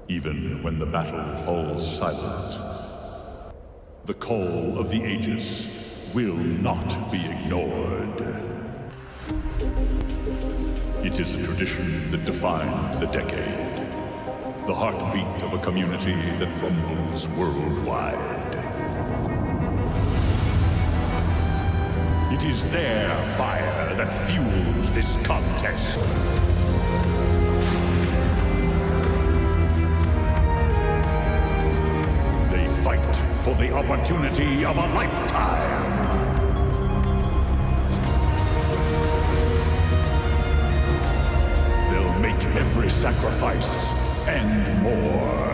Even when the battle falls silent, the call of the Aegis will not be ignored. It is a tradition that defined the decade, the heartbeat of a community that rumbles worldwide. It is their fire that fuels this contest. They fight for the opportunity of a lifetime. They'll make every sacrifice and more.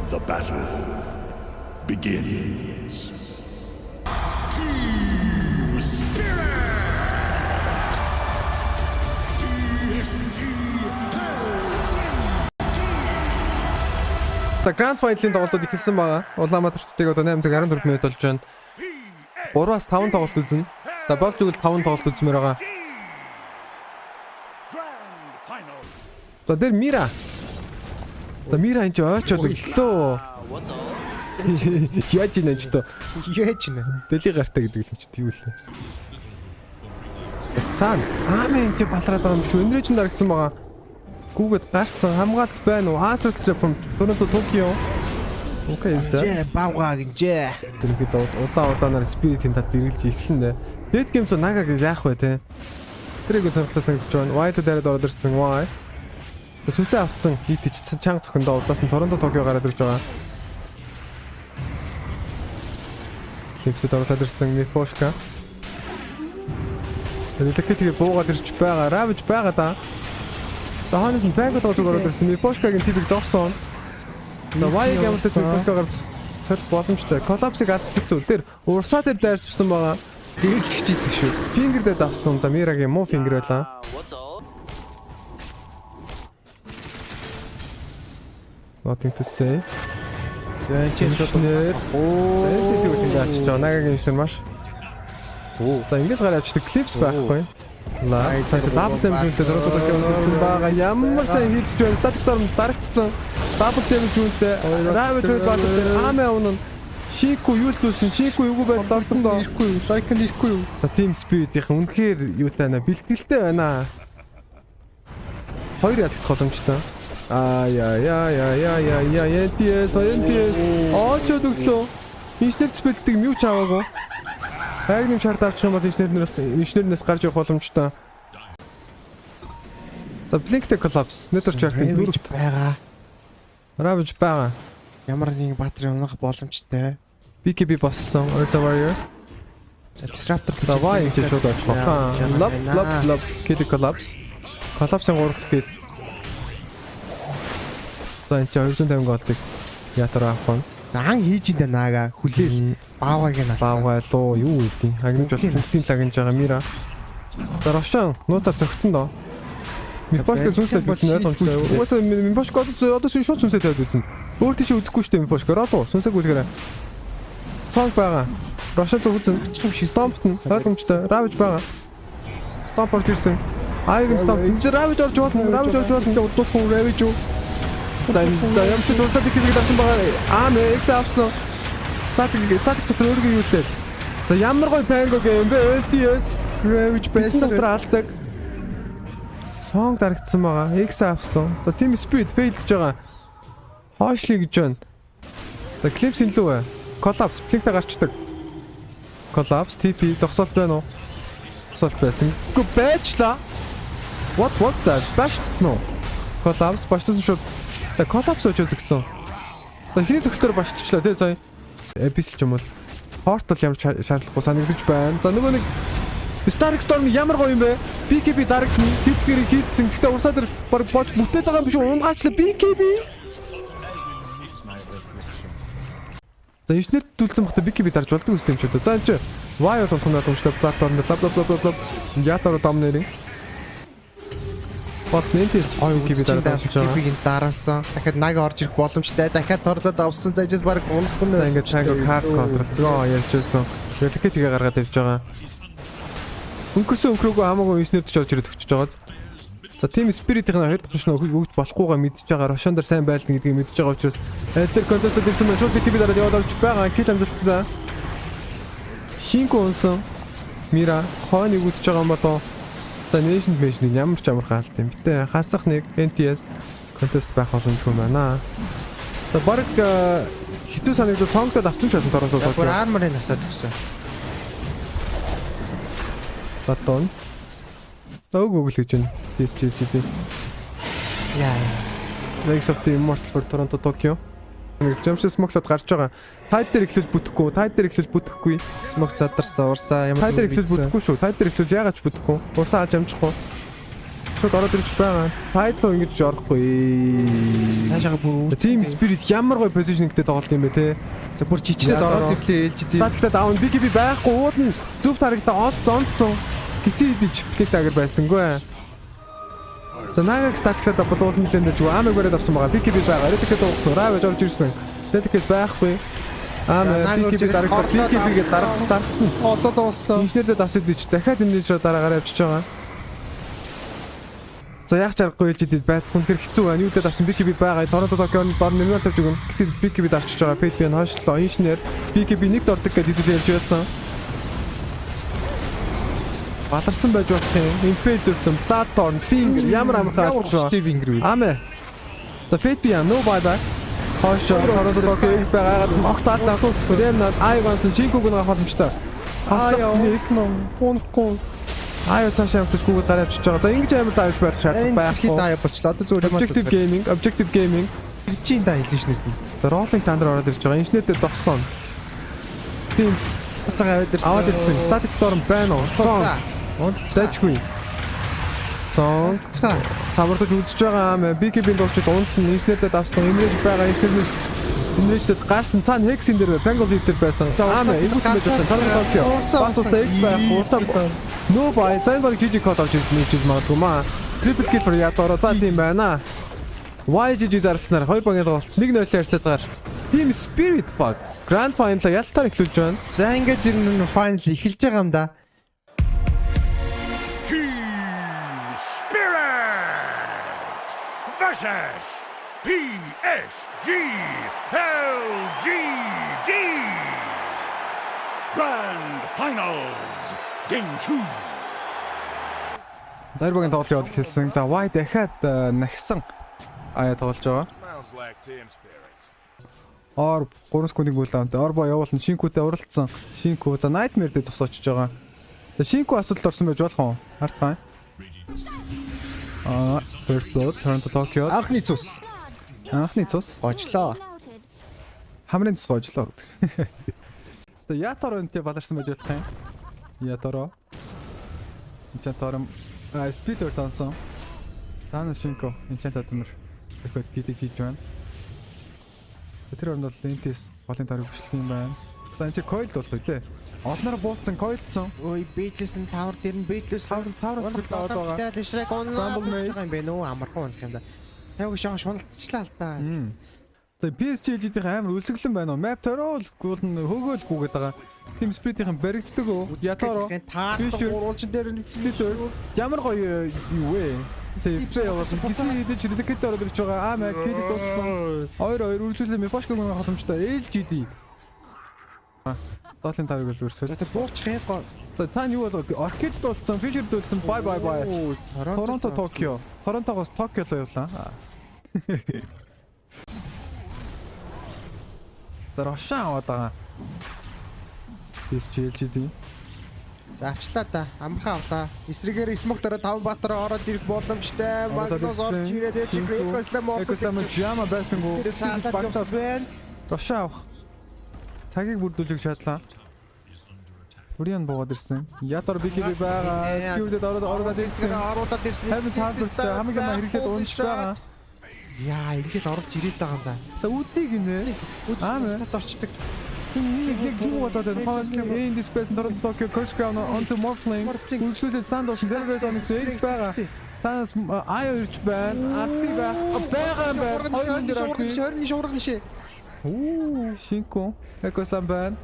The battle begins. Team Spirit! DSG За Grand Final-ын тоглолтод ихэлсэн байгаа. Улаанбаатарчдыг одоо 8:14 минут болж байна. 3-аас 5 тоглолт үзнэ. За болж игэл 5 тоглолт үзмээр байгаа. За дээр Мира. За Мира энэ ч ойчод өглөө. Яаж ийна ч то. Яаж ийна. Дэлий гартаа гэдэг юм чи тийм үлээ. Цаана Амен чи балраад байгаа юм шүү. Өнрөө ч дарагдсан байгаа. Гүүгээд гарсан хамгаалт байна уу? Astros from Toronto Tokyo. Окей ээ. Бавгаа гинжээ. Тэрхэд удаанаар Spirit-ийн талд эргэлж эхлэн дээ. Dead Games Naga гэж яах вэ те? Тэрийг сонирхлоос нэгдэж байна. Wild дээр ороод ирсэн. Why? Сүнсээ авцсан хийтэж чанга цохиндоо удаас нь Торонто Токио гараад ирж байгаа. Клипсэд ороод ирсэн Мипошка. Электрикийг буугаад ирж байгаа. Равж байгаа да. Таханаас нь бэнгод ороод ирсэн Мипошкагийн тибийг зогсон. За Why Games-д Мипошка гарч солих боломжтой. Collapse-ыг алах хэцүү. Тэр урсаа дээр дайрчсан байгаа. Гэрэлж идэх шүү. Finger дээр давсан. За Мирагийн муу finger байлаа. Nothing to say. Жэнчнэр. Оо. Тэгээд Нагагийн шин маш. Оо. За ингэж гараад авчдаг clips байхгүй. Лаа. Цаашаа double damage үнэтэй дөрөвдөг байгаа. Ямар сайн хилж байна. Static storm дарагдсан. Double damage үнэтэй. Ravage баатар Аме унан. Шику юулдүүлсэн. Шику юу байл дортон доо. Ирэхгүй. Like нь ирэхгүй. За Team Spirit-ийн үнэхээр юутай байна. Бэлтгэлтэй байна. Хоёр ядах боломжтой. NTS очоод өглөө. Инженер цэцбэлтийг мьюч аваагүй. Хайгним шард авчих юм бол инженернээс гарч явах боломжтой. За Blinkтэй Collapse Network chart-ын дөрөв байгаа. Ravage байгаа. Ямар нэг батарей унах боломжтой. BKB боссон. Orisa Warrior. За Disruptor за Why гэж шууд очих баха. Love Kid Collapse. Collapse-ын 3 тэл за энэ 250 голдыг ятараа авах. За ан хийж энэ наага хүлээл баавгааг нь баавгаа луу юу гэдэг. Агнж бол бүгдийн лагинж байгаа Мира. За Рошан нууцаар зөгцсөн доо. Мипошка сүнстэй үзэн ойлгомжтой. Угаасаа Мипошка одоо шууд сүнстэй тавьд үзэн. Өөр тийш үзэхгүй штэ Мипошка. Ролоо сүнсэг үлгэрээ. Сонг байгаа. Рошан л үзэн. Стомпт нь ойлгомжтой. Ravage байгаа. Стомп орж ирсэн. Айгэн стомп. Ravage орж болно. Ravage орж болно. Удахгүй Ravage юу? Да ямт тусаад ихийг давсан байгаа. X авсан. Static дотор өөргөө юутэй. За ямар гоё панго гэм бэ? NTS Ravage байсан дотор алдаг. Song дарагдсан байгаа. X авсан. За Team Spirit failж байгаа. Хоошлий гэж байна. За Clips илүү бай. Collapse Blink-тэй гарчдаг. Collapse TP зогсоолт байна уу? Зогсоолт байсан. Гү байчлаа. What was that? Башцсан уу? Collapse башцсан шүү. За Collapse очоод зөгцсөн. За ихний зөвхөлтөөр башчихлаа тий сая. Эписэл ч юм бол. Portal ямар шаардлагагүй санагдаж байна. За нөгөө нэг Static Storm ямар гоё юм бэ? BKB дарагт хитгэрийг хийцэн. Гэхдээ урсаа дээр баг бож бүтээд байгаа юм биш үү? Унгаачлаа BKB. За инженер төлсөн бахта BKB дарж болдог үстэй юм ч үү. За энэ чи Y болох нь наадамжтай платформ лап. Ятар домнэрийн. Бот нэнтэс BKB дарж байгаа. BKB-ийн дараасан. Дахиад наг орж ирэх боломжтой. Дахиад торлоод авсан. За ижээс баг унах нь. За ингээд таг карт контрол ярьжсэн. Репликэтгээ гаргаад ирж байгаа. Өнгөрөөгөө хамаагүй инженерд ч орж ирээд өгчөж байгаа. За team spirit-ийн хоёр дахь шнөө өгч болохгүйгээ мэдж байгаа. Рошон дээр сайн байлт гэдгийг мэдж байгаа учраас тэр контент дээрсэн мөн шууд BKB дараад яваад орж байгаа. Кил амжилттай. Шинко унсан. Мира хойныг үзэж байгаа юм болоо. За nation mesh-ийг ямар ч амархан алт юм. Гэтэ хасах нэг NTS contest байх боломжгүй байна. За баг хитүү санагдал цонгод авсан ч байсан торонто Бүр арморын насаад өгсөн. Батон. Өгөөг л гэж байна. PSG. Яа. Legs of the Immortal for Toronto Tokyo. Нэг Jamshid Smoke-лод гарч байгаа. Tide дээр ихлэл бүтэхгүй. Смог задарсан урсаа ямар Tide дээр ихлэл бүтэхгүй шүү. Tide дээр ихлэл яагаад ч бүтэхгүй. Урсаа алж амжихгүй. Шууд ороод ирж байгаа. Tide руу ингэж орохгүй. цаашаа бүр Team Spirit ямар гоё positioningтэй тоглолт юм бэ те. за бүр жижигдээд ороод ирлээ ээлжид. Статикта даун BKB байхгүй уулна. Зүв тарагта ол зонцсон. Гисий идэж плейт агар байсангүй. За нагаг статикта болуулна нэлээд жоо амиг бариад авсан байгаа. BKB байгаа. Репликэт уухнараа байж орж ирсэн. Репликэт байхгүй. BKB дарагта BKB-гээ дарахтаа олоод уулсан. инженердээ давсад ич дахиад энэ жоо дараагаар явчихж байгаа. За яг чаргагүй ээлжид байх үнэхээр хэцүү байна. Юу дээр авсан BKB байгаа. Торонто Токионд дор нэмээд тавьж өгөн. Гисий BKB дарчиж байгаа. Фэйдбиан хойшлоо. Инженер BKB нэгт ордог гэдээ хэлж байсан. Баларсан байж болох юм. Impel зөрсөн, Platon, Finger ямар амархан авч байгаа. Finger үү. Амэ. За Fatebian no bye bye. Хошоо Toronto Tokyo X байгаад огтаад натуулсан. Ренат Айванс Чинкуг нэг боломжтой. Аяа их ном унахгүй. Аяа цаашаа явж гүг гараад авчиж байгаа. За ингэж амар давж байх шаардлага байхгүй. Хит аяа болчлоо. Одоо зүгээр юм. Objective gaming. Ирчин да хэлж нэт. За Rolling Thunder ороод ирж байгаа. Инженердээ зогсон. Teams Цагаа аваад ирсэн. аваад ирсэн. Static Storm байна уу? Сон. Дэжгүй. Сон цаа. Самардаж үзэж байгаа юм. BKB-ийн дуусч унд нь инженердээ давсан. Имэж байгаа инженердэд гарсан цаана Hex-ин дээр Bengal дээр байсан. Аамаа эвгүүц байж байгаа. Цаана Tokyo. Баста X байх. Урсаа No bye. Зайн баг GG код авч ирж магадгүй маа. Triple kill for Yator. За тийм байна. YGG зарцснаар 2 багийн тоглолт 1-0 ярьцаад байгаа. Team Spirit баг. Grand Final ялтаар эхлүүлж байна. За ингээд ер нь final эхэлж байгаа юм да. Team Spirit versus PSG LGD. Grand Finals Game 2. За 2 багийн тоглолт яваад эхэлсэн. За Y дахиад нагсан аяа тоглож байгаа. Орб 3 секундын гүйлаантай. Орбо явуулсан Шинкутэй уралдсан. Шинку за Nightmare дээр зогсоочж байгаа. За Шинку асуудал орсон байж болох уу? Харцгаая. First blood Toronto Tokyo. Анхны цус. Гочлоо. Хамрын цус гоожлоо. За Ятор өнтэй баларсан байж болох юм. Яторо. Ятор Спидер тансан. Цаана Шинку энчант атмар. Тэгэхэд PT хийж байна. Тэр нь бол лентис голын тариг хөшлөх юм байна. За энэ чи койл болохгүй те. Олноор бууцсан койлцсон. Ой бэтлсэн тавар дээр нь бэтлээс тавраас бит аваад байгаа. Тэгээд шрек онлайн юм бэ нөө амархан унах юм да. Тайваг шон шуналцчлаа л та. За PSG-ийн амар үлсгэлэн байна уу? Map төрөөл хөөгөөлгүйгээд байгаа. Team Spirit-ийн баригддаг уу? Ятаро. Таасан гурвалжин дээр нь Spirit ямар гоё юу вэ? Плей явуулсан. Гисий идэж репликэт ороод ирж байгаа. Аамаа кид дууссан. 2-2 үргэлжлүүлээ Мипошког нэг халамжтай LGD. Долын тариг л зүрсэл. За буучих юм гоо. За цаана юу болоо? Orchid дуулсан, Fisher дуулсан. Bye bye bye. Toronto Tokyo. Торонтогоос Токио руу явлаа. За Рошан аваад байгаа. PSG За авчлаа да. Амархан авлаа. Эсрэгээр смог дараа 5 баатар ороод ирэх боломжтой. Магнус орж ирээд Экослам Жама байсангүй. Рошан авах. Цагийг бүрдүүлж шатлаа. Уриан буугаад ирсэн. Ятор BKB байгаа. Кюрдэд ороод ирсэн. Хэвэн саалбартай хамгийн хэрэглээд унж байгаа. Яа, ингээд орж ирээд байгаа юм да. За үдийг нэ. Сат орчдөг. Яг юу болоод байна? In this space Toronto Tokyo Crush Ground onto Morphling. Үйлчлүүлээ stand болсон Delaware Sonic X байгаа. Танаас аяа ирж байна. Арпи байгаа юм байна. 20 шуурган шээ. Шинко. Экосан байна.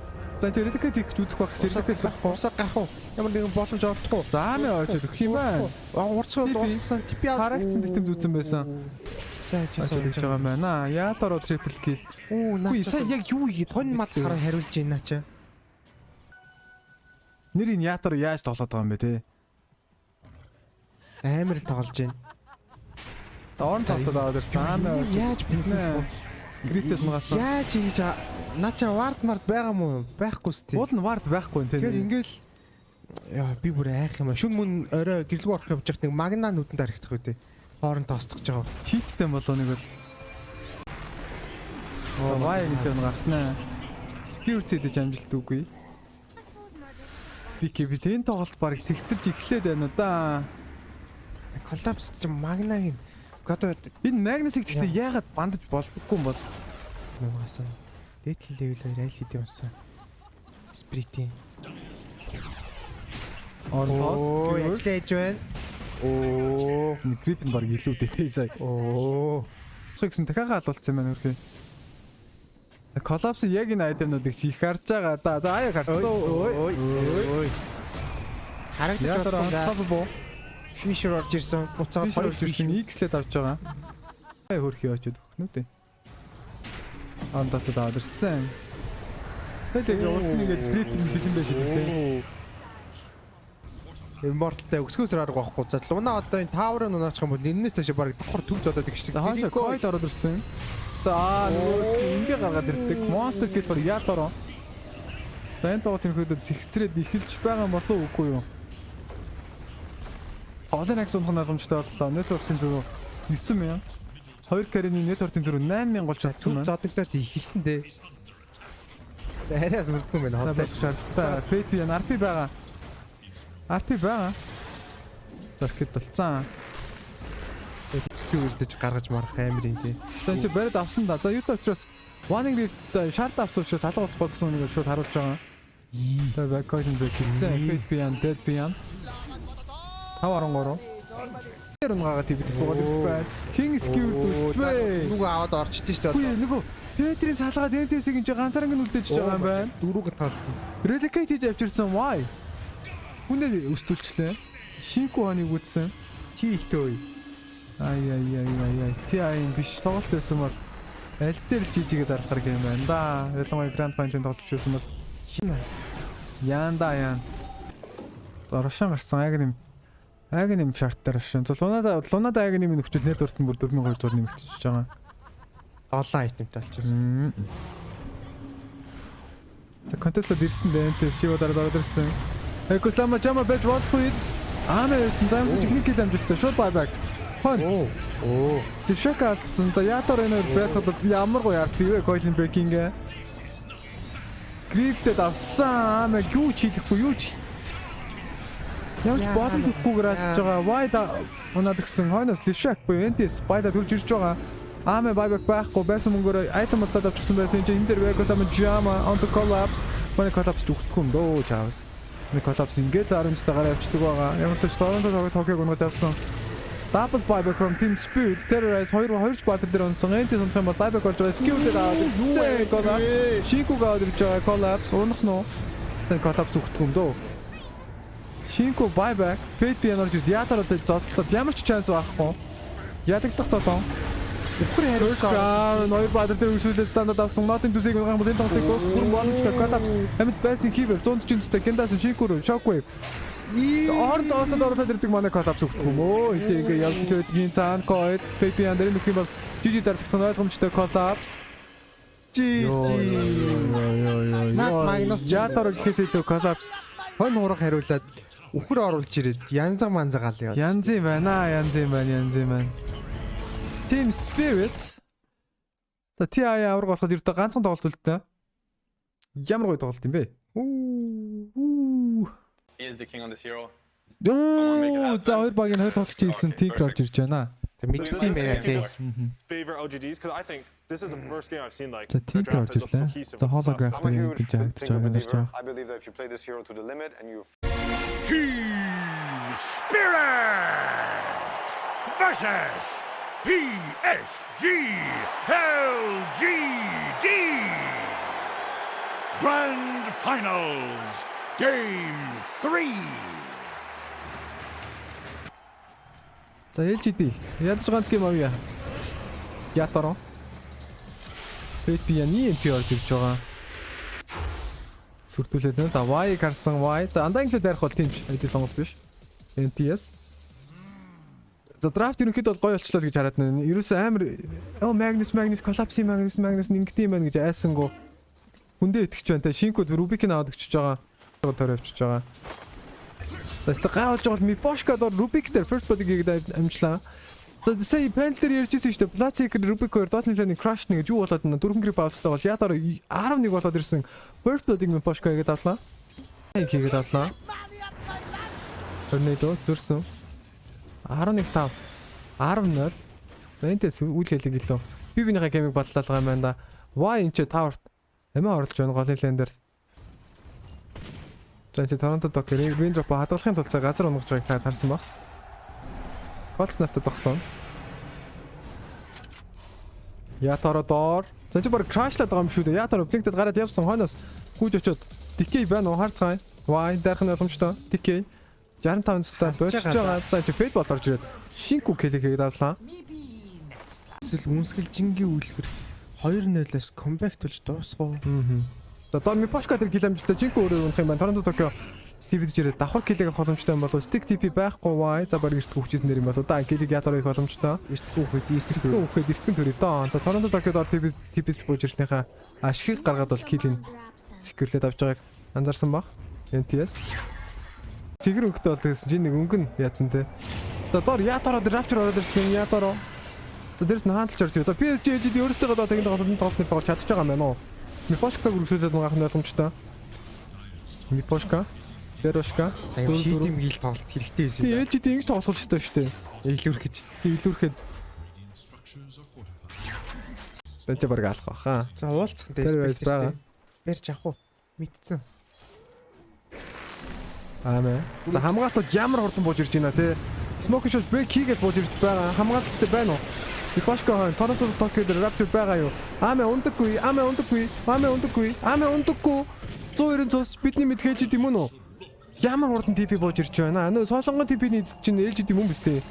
Тэрэдэх тийх үзэх байх. Тэрэдэх байхгүй. Усаа гарах уу? Ямар нэгэн боломж олдохгүй. Заамын очиж өгөх юм байна. Урцгай дууссан типи Харагдсан дэтэм зүүсэн байсан. За Очиж байгаа юм байна. Яатароо triple kill. Үгүй сая яг юу хийгээд хон мал хараа хариулж байна чаа. Нэрийг яатар яаж тоглоод байгаа юм бэ те? Амар тоглож байна. Орон тоглоод аваад ирсэн. Яаж бинэ? Грицэд нугасан. Яаж хийж наача вард мард байгаа мó? Байхгүй сте. Уул нь вард байхгүй те. Тэгэхээр ингээл яа би бүр айх юм. Шүн мөн орой гэлгүй орох явж байхад нэг магна нүдэнд харагдах үү те. Хооронд тоосцож байгаа. Читтэй болоо нэг бол. Вай гэдэг нь гахнаа. Security дэж амжилт үгүй. Би тэн тоглолт баг тэгцэрч эхлээд байна да. Коллапс ч магнагийн одоо энэ Магнусыг гэхдээ яагаад бандаж болдоггүй юм бол нугасан. Дээдл левел 2 аль хэдийн унсан. Спритийн. Оо яжлээж байна. Оо Грип нь баг илүү дэтэй сая. Оо Цогсон дахиагаа алуулсан юм байна үрхий. Коллапс яг энэ айтемнуудыг чи их харж байгаа да. За аяа харцгаа. ой. Харагдаж байна. Фишер орж ирсэн. Буцаад 2 ирсэн X-лээд авч байгаа. Ай хөрхий очоод өгнө үү. Андаас даад ирсэн. Хэлээ уртныгээд грип бэлэн байж дээ. Immortal-тай өсгөөс арга байхгүй. За луна одоо энэ тааврын нунаачих юм бол энэс цаашаа баг давхар төв зодоод игчдэг. Хаашаа coil ороод ирсэн. За нөгөө ингээ гаргаад ирдэг. Monster Killer яатароо. За энэ тоглолт ихэд зэгцрээд эхэлж байгаа болов үгүй юу? Олон акс унах боломжтой боллоо. Network-ийн зөрүү 9000. 2 carry-ний network-ийн зөрүү 8000 болж чадсан байна. Зодогдож ихэлсэн дээ. За арайс мөрдгөө юм байна. Хотлох шаардлагатай. PP RP байгаа. RP байгаа. Заркет болцсон. Skill үлдэж гаргаж марах амар юм тий. За чи барид авсан да. За юу ч учраас Warning Rift шард авсан учраас алга болох болсон үнийг шууд харуулж байгаа. За баккойн дээр хэлсэн. PP and Dead Beyond 513. Тэр унгаага тийм байгаа л байна. King skill үлдвэ. Нүг аваад орчдээ шүү дээ. Үгүй нөгөө Тетрийн салгаа Дентесийг энэ ганцаараа үлдээж байгаа юм байна. Дөрөв гатал. Relicate хийж авчирсан why? Хүнээ өстүүлчлээ. Шинку хоныг үтсэн. Чи ихтэй. Ай. Тийм биш тоглолт байсан бол аль дээр жижигээ зарлахар юм байна да. Ялангуяа Grand Final-ын тоглолт байсан бол яан. Дорошон гарсан агним шарттаар шин. Лунада агним нөхцөл network нь бүр 4200 нэмэгдчихэж байгаа. Олон айтемтай болчихсон. За контестэд ирсэн Дентес шиводараад ороод ирсэн. Экосама жама бэж болох үед Амэсэн замс техникэл амжилттай шууд байбак. Хон. Тэшэка за ятор энэ бэкод ямар гоё арт вэ койлин брейкинг. Грифтэд авсан амэ юу ч хийхгүй юу ч. Яаж боломжгүйгээр алж байгаа. Вайда унаад гисэн хойноос лишак буюу энтэс байда төрж ирж байгаа. Амэ байбак байхгүй байсан мөнгөөр айтем бодлоод авчихсан байсан чинь энэ дээр бэкод жама on the collapse. Манай collapse зүгтэх юм дөө чаавс. Collapse ингээд арамжтай гараа явчихдаг байгаа. Ямар ч Toronto Tokyo гонод явсан. Double buyback from Team Spirit Terrorize 2 баатар дээр онсон. Энтэй сонх юм бол buyback болж байгаа. Skill дээр аваад Collapse. Шинкугаа өдөрж байгаа Collapse унах нь. Тэр Collapse зүгтэх юм дөө. Шинку buyback Fate Energy ятараад зодлоод ямар ч chance байхгүй. Ядагдах зодон. Өхөр хариулсан. Ноёр баатар дээр үйлчлүүлээд стандарт авсан. Нотын төсийг ган бүлийн тоглолтыг дуус бүр боломжтой Collapse. Амьд байсан хийвэр 140-тэй Кендас Шинкур Shockwave. Орд ирдэг манай Collapse өгдөг юм өө. Ингээ явдлуудгийн цаан coil Fate Energy нөх юм бол жижиг зарлахтан ойлгомжтой Collapse. Ятар гэхээсээ Collapse. Хон ураг хариулаад өхөр оруулж ирээд янзан манзагаал яа. Янз юм байна. Team Spirit. За TI авраг болоход ердөө ганцхан тоглолт үлдээ. Ямар гоё тоглолт юм бэ? He is the king on this hero. За хоёр багийн хоёр тоглолт хийсэн Tink орж ирж байна. Мэддэг юм байна тий. Favorite OGDs because I think this is the first game I've seen like За тийм the draft орж that looks ирлээ. cohesive За with the hologram sauce. I'm a гэж huge харагдаж Tinker байгаа believer. юм. I believe that if you play this hero to the limit and you Team Spirit versus PSG LGD. Grand Finals, Game 3. За LGD ядаж ганц гейм авъя. Ятаро. FPN EMP орж ирж байгаа. Сүрдүүлээд нэ. За Y гарсан Y. За андаа инглиш дайрах бол тийм биш. ID сонголт биш. NTS. За драфт ерөнхийдөө бол гоё болчлоо гэж хараад байна. Ерөөсөө амар Magnus collapse Magnus ингэдэм байх гэж айсангу. Хүндээ итгэж байна те. Шинкуд Рубикийг аваад өчөж байгаа. Төр явчихж байгаа. Тэст гаалж байгаа бол Мипошка дор Рубик дээр first body гээд амжлаа. Сая панел дээр ярьжсэн шүү дээ. Плацик Рубик 2 Dotnet Lane crash нэг юу болоод байна. 4 грип австай бол ядаар 11 болоод ирсэн. First body Мипошка гээд авлаа. Хийгээд авлаа. Tornado зөрсөн. 11-5 10-0. Энтэс үйл хэлийг илүү. Би бинийхээ геймиг батлалгаа юм байна да. Y энэ ч таварт эмээ оруулж байна голын лен дээр. За чи Торонто Токер Рейндроп хадгалахын тулд газар унгаж байгааг та харсан баг. Гол снапта зогсон. Ятаро доор. За чи баг крашлаад байгаа юм шүү дээ. Ятаро блинктэд гараад явсан хойноос гүйж очоод Дикей байна уу харцгаая. Y дайрах нь боломжтой. Дикей 65 ста болчихж байгаа. За чи фейд бол орж ирээд Шинку хэлэхэд авлаа. Эсвэл үнсгэлжингийн үйлдвэр 2-0-аас комбэк болж дуусгав. За дор Мипошка тэр гил амжилттай Шинку өөрөө унах юм байна. Торонто Токио TP-д ирээд давхар килийг авах боломжтой юм болов. Stick TP байхгүй Y. За баг эртгүй хүчсэн нэр юм болов. Да килийг ятароо их боломжтой. Эртгүй хөхөд Эртгэн төрөө доо. Торонто Токиод ор TP-д бууж ирснийхаа ашигыг гаргаад бол килийг секюрлээд авч байгааг анзаарсан баг. NTS Цэгэр өнгөтэй бол тэгсэн чинь нэг өнгөн яатсан те. За доор ятароо драпчер ороод ирсэн ятароо. За дээрс нь хаанталж орж ирээ. За PSG LGD өөрөөсөө одоо тэгэн тоглолтын тоглолтыг тоглож чадчих байгаа юм байна уу? Мипошкаг үргэлжлүүлээд байгаа хань ойлгомжтой. Мипошка, Дерошка, шийдэм гил тоглолт хэрэгтэй байсан. тий LGD ингэж тоглох ёстой шүү дээ. Илүүрхэж. Илүүрхэд. Бэнтэ баг алах баха. За уулзах нь Тэр байж байгаа. Барьж авах уу? Мэдсэн. Аамаа. За хамгаалтууд ямар хурдан бууж ирж байна те. Smoke shot break хийгээд бууж ирж байгаа. Хамгаалттай байна уу? Мипошка хон Торонто Токиод Raptor байгаа юу? Аамаа ундаггүй. 190 цус бидний мэдхэж идэм үү? Ямар хурдан TP бууж ирж байна. Нөө солонгон TP-ний чинь LGD юм биз дээ.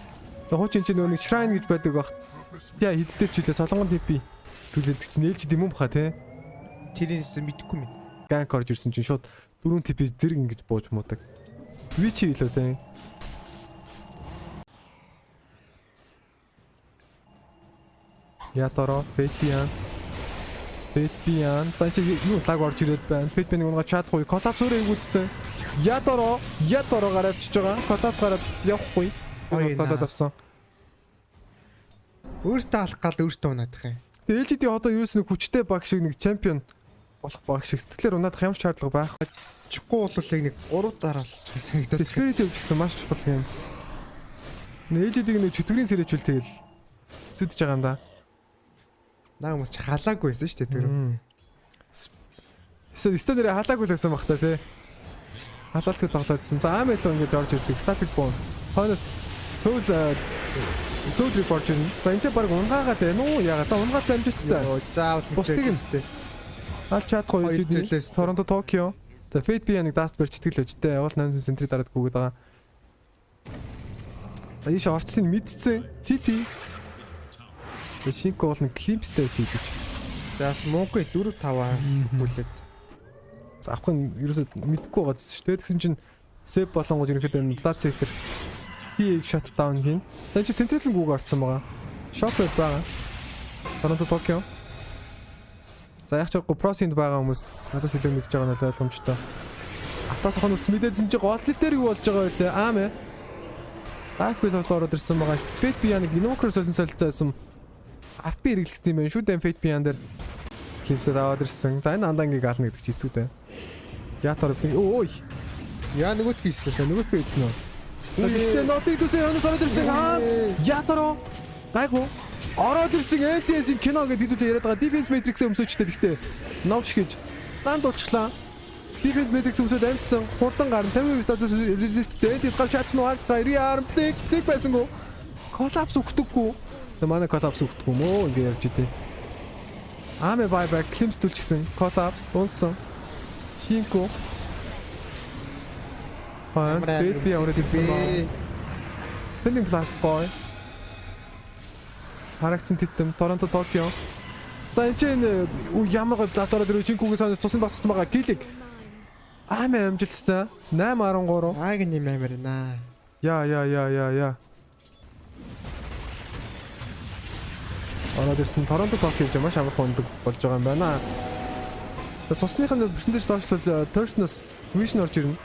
Хуучин чинь нөгөө нэг shrine гэж байдаг баг. Яа хэд дээр ч үлээ солонгон TP түлээд чинь LGD юм баха те. Тэрээс мэдэхгүй юм. Ганк орж ирсэн чинь шууд 4 TP зэрэг ингэж бууж муудаг. Вичи илүү те. Ятаро, Фэтиан. За чи юу лаг орж ирээд байна. Фэтбэнийг унгаа чадахгүй. Коллапс өөрөө ингүүдсэн. Ятаро гараад авчиж байгаа. Коллапс гараад явахгүй. Коллапс авсан. Өөртөө алах гал өөртөө унаадах юм. Тэгээ LGD одоо ерөөс нэг хүчтэй баг шиг нэг чемпион болох баг шиг. Тэгэхээр унаадах ямар ч шаардлага байхгүй. Чихгүй бол яг нэг 3 дараалж санагдаад. Спирит өвчсөн маш чухал юм. LGD-г нэг чөтгөрийн сэрээчүүл тэгэл зүдж байгаа юм да. Наа хүмүүс ч халаагүй байсан шүү дээ тэр. Стенэрэ халаагүй л байсан бах та тий. Халаалтыг тоглоодсэн. За аамэл ингээд орж ирдэг static bomb. Хойноос soul report юм. Бэнтэ баг унгаагаад байна уу? Яга за унгаатай амжилттай. Заавал бусдыг нь шүү дээ. Аль чадахгүй хэдүүлээс Торонто Токио. За Fate би нэг даст барьчихдаг л өжтэй. Уул 800 центри дараад гүгээд байгаа. За ийш орцсон мэдсэн. TP. Шинко бол нэг климпстэй байсан гэж. За смоугүй 4-5 хүлээд. За авах нь ерөөсөд мэдэхгүй байгаа шүү дээ. Тэгсэн чинь сэв болонгууд ерөнхийдөө плацикер хийг shutdown хийн. Тэгвэл чи централын гүг орцсон байгаа. Шок байгаа. Торонто Токио. За яг ч просинд байгаа хүмүүс надаас илүү мэдж байгаа нь ойлгомжтой. Атаас хон хүртэл мэдээдсэн чи гол дээр юу болж байгаа вэ? Аамэ. Даах бил ороод ирсэн байгаа. Фэт би яг Inocros сонсон солилцсон. RP хэрэглэгдсэн юм байна шүү дээ Fate Beyond дээр клипсэд аваад ирсэн. За энэ андангийг ална гэдэг чи хэцүү дээ. Ятар ой. Яа нөгөөдгөө хийсэн. Нөгөөдгөө хийсэн үү? Гэхдээ нотыг төсөө хонос ороод ирсэн. Ятаро Гайгүй. Ороод ирсэн NTS-ийн кино гэдэг хэдүүлээ яриад байгаа. Defense Matrix-ийн өмсөжтэй гэхдээ новш гэж stand уучлаа. Defense Matrix өмсөд амтсан. Хурдан гарна 50% status resistтэй. NTS гарч чадна уу? Харцгаа rearm тэг байсангүй. Collapse өгдөггүй. Тэгээ манай collapse өгдөг юм уу? Ингээ явж идэв. Аме buyback claims төлчихсэн. Collapse унсан. Шинко. Би ороод ирсэн баа. Pending Blast Boy. Харагцсан тэтэм Торонто Токио. За энэ чинь ямар гой бласт ороод ирэх Шинкугийн санаас тусан бассан байгаа килиг. Аме амжилттай 8-13. Айг нэм амир наа. Я. Ороод ирсэн Торонто Токио ч маш амархан өндөг болж байгаа юм байна. Цусных нь персентэж доошлол Thursness Vision орж ирнэ.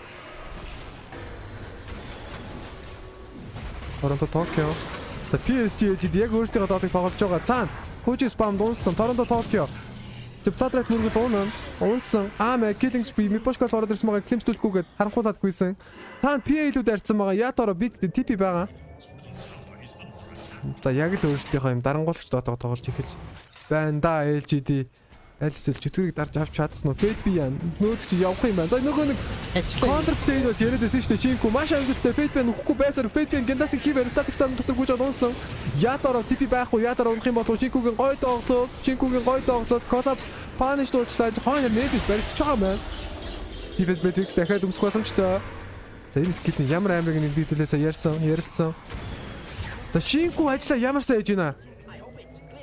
Торонто Токио. За PSG яг өөрсдийнхөө доотыг тоглож байгаа. Цаана Хужи спам дууссан Торонто Токио. Тэпсадрат мөргөл уунсан. Аме killing spree Мипошкол ороод ирсэн байгаа климстүүлэхгүйгээд харанхуулаадгүйсэн. Цаана PA илүүд арьсан байгаа. Яторо бит TP байгаа. За яг л өөрсдийнхөө юм дарангуулагч доотоо тоглож эхэлж байна да LGD. Альсэл чөтгөрийг дарж авч чадах нь Fate яа нөөд чи явах юм байна. За нөгөө нэг counter play бол яриад байсан шүү дээ. Шинку маш амжилттай Fate нөхгүй байсаар Fate гендасыг хийвэр static storm дотор гүйж унсан. Яторо TP байхгүй Яторо унах юм бол Шинкугийн гой доглоод collapse punish дуучлаад хойно нээдэж барьж байгаа маань. Defense Matrix дахиад өмсөх боломжтой. За энэ скилний ямар амирыг нэг дийдүүлээсээ ярилцсан. За Шинку ажиллаа ямар сайн хийж байна.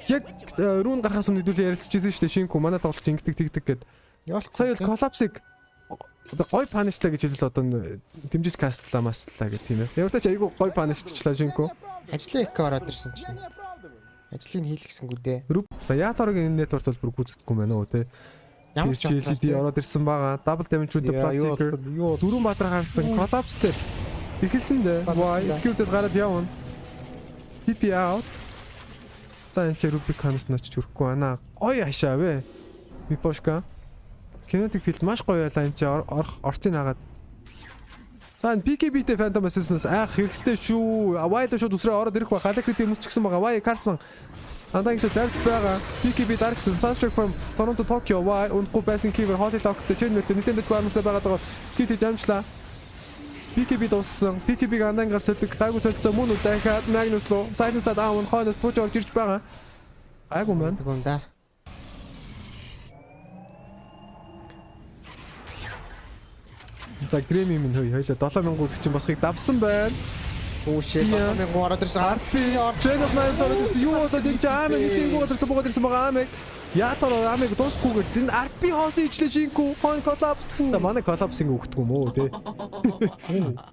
Яг рүүн гарахаас өмнө хэдүүлээ ярилцчихсэн шүү дээ. Шинку манай тоглолт ингэдэг гэд. Сая л collapse-ыг одоо гой паничлаа гэж хэлвэл одоо дэмжиж кастлаа мастлаа гэх тийм ээ. Ямар ч айгүй гой паниччлаа Шинку. Ажлын их ороод ирсэн чинь. Ажлыг хийлгэсэнгүү дээ. За Яторогийн энэ network бол бүр гүцэхгүй байна уу те. Ямар ч LGD ороод ирсэн байгаа. Double damage with the Bloodseeker. Дөрвөн баатар харсан collapse-тэй. Ихэлсэн дээ. Why skilled гараад явна. TP out. За энэ ч Rubicon-с ночч хүрхгүй байна. Гоё хашаа вэ. Мипошка. Kinetic field маш гоё байлаа энэ ч орцыг хагаад. За энэ BKB-тэй Phantom Assassin-аас айх хэрэгтэй шүү. Wild шууд үсрээ ороод ирэх ба Халакрит юмсч гисэн байгаа. Why Carson. Андагийн дарж байгаа. BKB дарагдсан. Sunstruck from Toronto Tokyo. Why унахгүй байсан кивер Holy Lock-тэй Chainmail-тэй нэлээд гуймалтай байгаа. Кит жамшлаа. BKB дууссан. BKB-г андангаар сольдог. Гайгүй солилцоо мөн үү дахиад Magnus руу Silence Down хойноос бууж орж ирж байгаа. Гайгүй маань. Тэгвэл да. За Grammy минь хоёлоо 7000 үзэгч босхийг давсан байна. Оо shit. Манай ороод ирсэн. RP Gen of Nine ороод ирсэн. Юу болоод энэ Аме нэг гоо буугаад ирсэн байгаа Аме. Яторо Амиг дуусгүйгээр энэ RP хоосон ичлээ Шинку хон collapse. За манай collapse-ийг өгдөг юм уу те.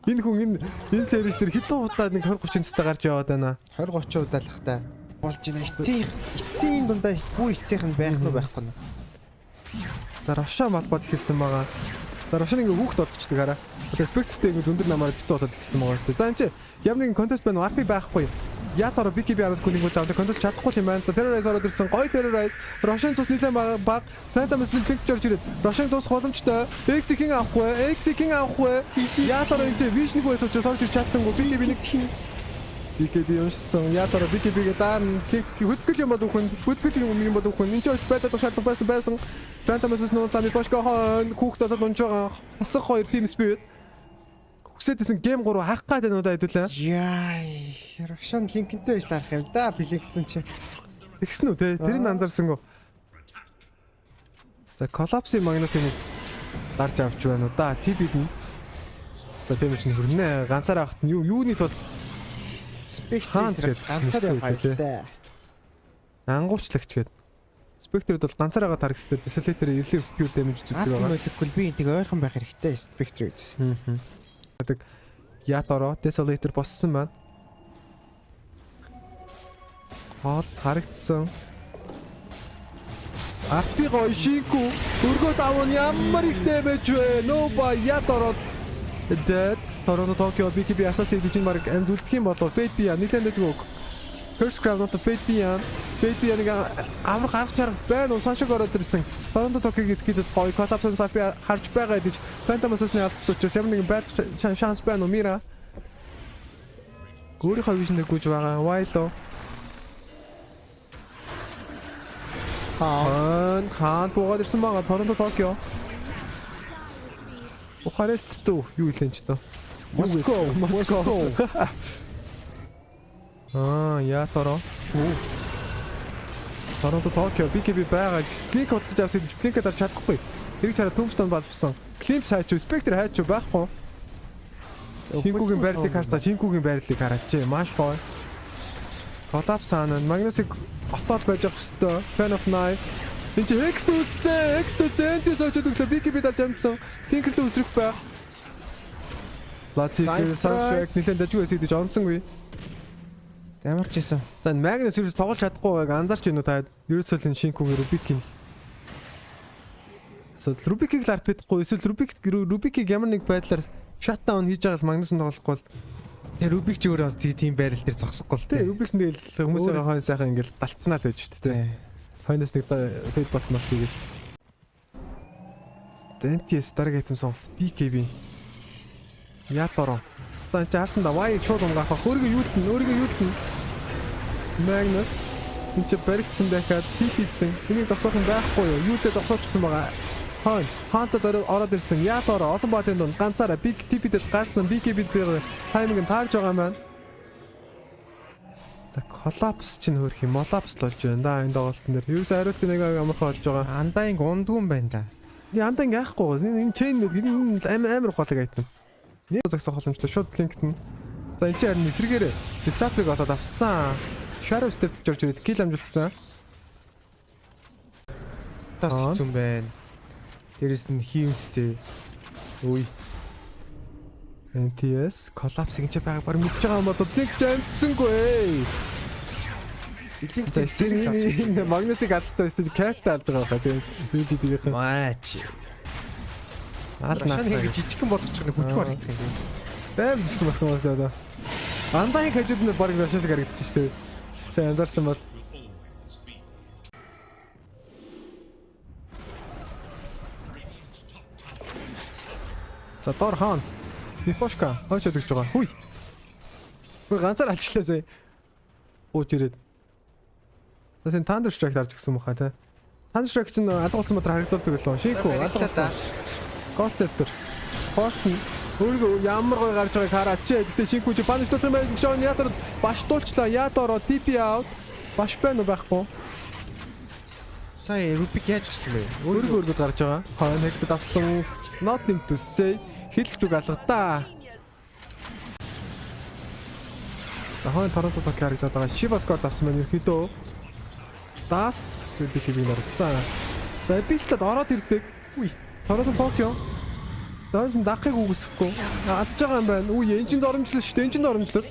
Энэ хүн энэ series дээр хэдэн удаа нэг 20-30 цэстэ гарч яваад байна. 20-30 удаалах та болж байна. Эцсийн дундаа бүр эцсийнх нь байх нь байхгүй нь. За Роша малбад хэлсэн байгаа. За Рошин ингээ хүүхд болчихдаг хараа. Одоо Spectre-тэй ингээ өндөр намаар хэцүү болоод хэлсэн байгаа шүү дээ. За энэ чи ямар нэгэн contest байна уу? RP байхгүй. Яторо BKB араас гүнийг бол авдаг contest чадахгүй юм байна. Terrorize ороод ирсэн. Гой Terrorize. Рошин цус нэлээд баг. Phantom Assassin Click Charge ирээд. Рошин дуусах боломжтой. X-king авахгүй. Яторо энэ Vision-г байсан учраас орж ир чадсангүй. BKB нэг BKB юмсан. Яторо BKB-гээ даан хөдгөл юм бол үхэн. Энд ч олж байдаг шаардлага байсан. Phantom Assassin нуу таны бошко хүүхд болоод унж байгаа. Хасах хоёр team spirit. Хүсэдсэн гейм 3 харах гад энэ удаа хэдүүлээ. Яа, Рошон линкэнтэй байж тарах юм да. Билэгдсэн чи. Тэгсэн үү те? Тэрийг анзаарсангүй. За Collapse-ийн Magnus-ыг дарж авч байна уу да. TB-д нь. За тэмч нь хүрнэ. Ганцаараа авахт нь юуны тул Spectre ганцаар явах хэрэгтэй. Ангуучлагч гээд. Spectre-д бол ганцаараа таргастай. Desolator-ээр эрлээ pure damage үздэг байгаа. Молекул би энийг ойрхон байх хэрэгтэй Spectre. Тэг Яторо Desolator боссон байна. Хол харагдсан. RP гоё Шинку өргөд аван ямар их damage вэ? Nova Яторо dead. Toronto Tokyo BKB Assassin гэж баг амьд үлдэх юм болов Fate Bia нэлээд өгөөг. First Crown not Fate Bia. Fate Bia нэг амар гарах чарга байна уу? Саншиг ороод ирсэн. Toronto Tokyo-гийн скилэд гоё Collapse-ын сапи харж байгаа гэж Phantom Assassin-ы алдцууч ямар нэгэн байх шанс байна уу Мира? Өөрийнхөө Vision-ыг гүйж байгаа. Wilo. Хаан буугаад ирсэн байгаа. Торонто Токио. Бухарест дөө юу хэлэн ч дөө. Москва. Яаторо. Торонто Токио BKB байгаа. Клинк бодлож авсан гэж клинкээр дарж чадахгүй. Хэрэг чараа Tombstone балбсан. Климп сайч спектр хайч байхгүй. Шинкүүгийн байрлалыг харцгаа шинкүүгийн байрлалыг хараач. Маш гоё. Collapse хаана Магнусыг отоод байж ах хэвээр. Fan of Knife. Энд чи X2 сочод өглөө BKB дарж амжсан. Tinker-ийн үсрэх байх. Лацик саундтрек нэлээд дажгүй байсан гэж онсонгүй. Ямарч ийсэн. За Магнус ерөөс тоглож чадахгүй байгааг анзаарч байна уу та? Ерөөсөө л шинкүүгийн Rubik-ийн. Rubik-ийг л арпэдахгүй эсвэл Rubik-ийг ямар нэг байдлаар shutdown хийж байгаа л Магнус нь тоглохгүй бол Тэгээ Rubik ч өөрөө бас тийм байрал дээр зогсохгүй л тий Rubik нь тэгэл хүмүүсийн хойно сайхан ингээл далтнаа л байж шүү дээ. Хойноос нэг фейд болтмол тэгэл. Dentiest дараагийн хэм сонголт BKB. Яаторо. За чи харсан да Y шууд умгаах. Өөрийгөө юултэн. Магнус энэ ч баригдсан дахиад TP-сэн. Энийг зогсоох юм байхгүй юу? Юултээ зогсоочихсан байгаа. Хаантад ороод ирсэн. Яаторо олон баатын дунд ганцаараа TP-дэд гарсан BKB-д тайминг нь таарж байгаа юм байна. За Collapse чинь хөрх юм. Molapse л болж байна да энэ тоглолтын дээр. Юусе хариулт нэг амархан болж байгаа. Андаанг ундгүй юм байна да. Андаанг яахгүй. Энэ chain амар голыг айтна. Нэг зогсох боломжтой шууд линктэн. За энэ чинь эсрэгээрээ Disruptor-ыг олоод авсан. Shadow Step-д орж ирээд kill амжилтсан. Тас хэцүү байна. Дээрэс нь хиймстэй. Үй. NTS Collapse гэж байгааг баг мэдчихэж байгаа юм бол Link ч амтсангүй. Link энэ Магнусыг алдтаа өсөж Capital алж байгаа хаа тийм. Юу ч идэх юм. Матч. Аалнаа гэж жижигхэн болгочих нэг хүчгүй харагдах юм тийм. Бэм жижиг болсон байна даа. Андааны хажууд нь баг машиныг харагдчих шүү дээ. Сайн анзаарсан бол за дор хаан. Мифошка хойшод гэж байгаа. Хүй. Гүр ганцаар алчлаа сая. Ууж ирээд. Тэсэн Thunder Strike дарж гисэн мөхөө те. Thunder Strike чинь алгуулсан матраа харагдуулдаг лөө. Шинко алгуулсан. Ghost Scepter. Host нь өөргөө ямар гой гарч байгааг хараач. Гэхдээ Шинко чи паничлах юм байна. Шон ятар баштуулчлаа. Ятароо TP out. Баш байна уу байхгүй. Сая Rubik яаж гисэн бэ? Өөргөө гарч байгаа. Хойно хэгдэд авсан. Not need to say хэлж үг алгадаа. За хойно Торонто Токио харагдаад байгаа. Shiva Scott авсан байна ерөөдөө. Dust BKB нарцаа. За Beast-д ороод ирдэг. Үгүй. Торонто Токио. Дайсан дахыг үгүйсэхгүй. Алж байгаа юм байна. Үгүй энэнд оромжлол шүү дээ. Энэнд оромжлол.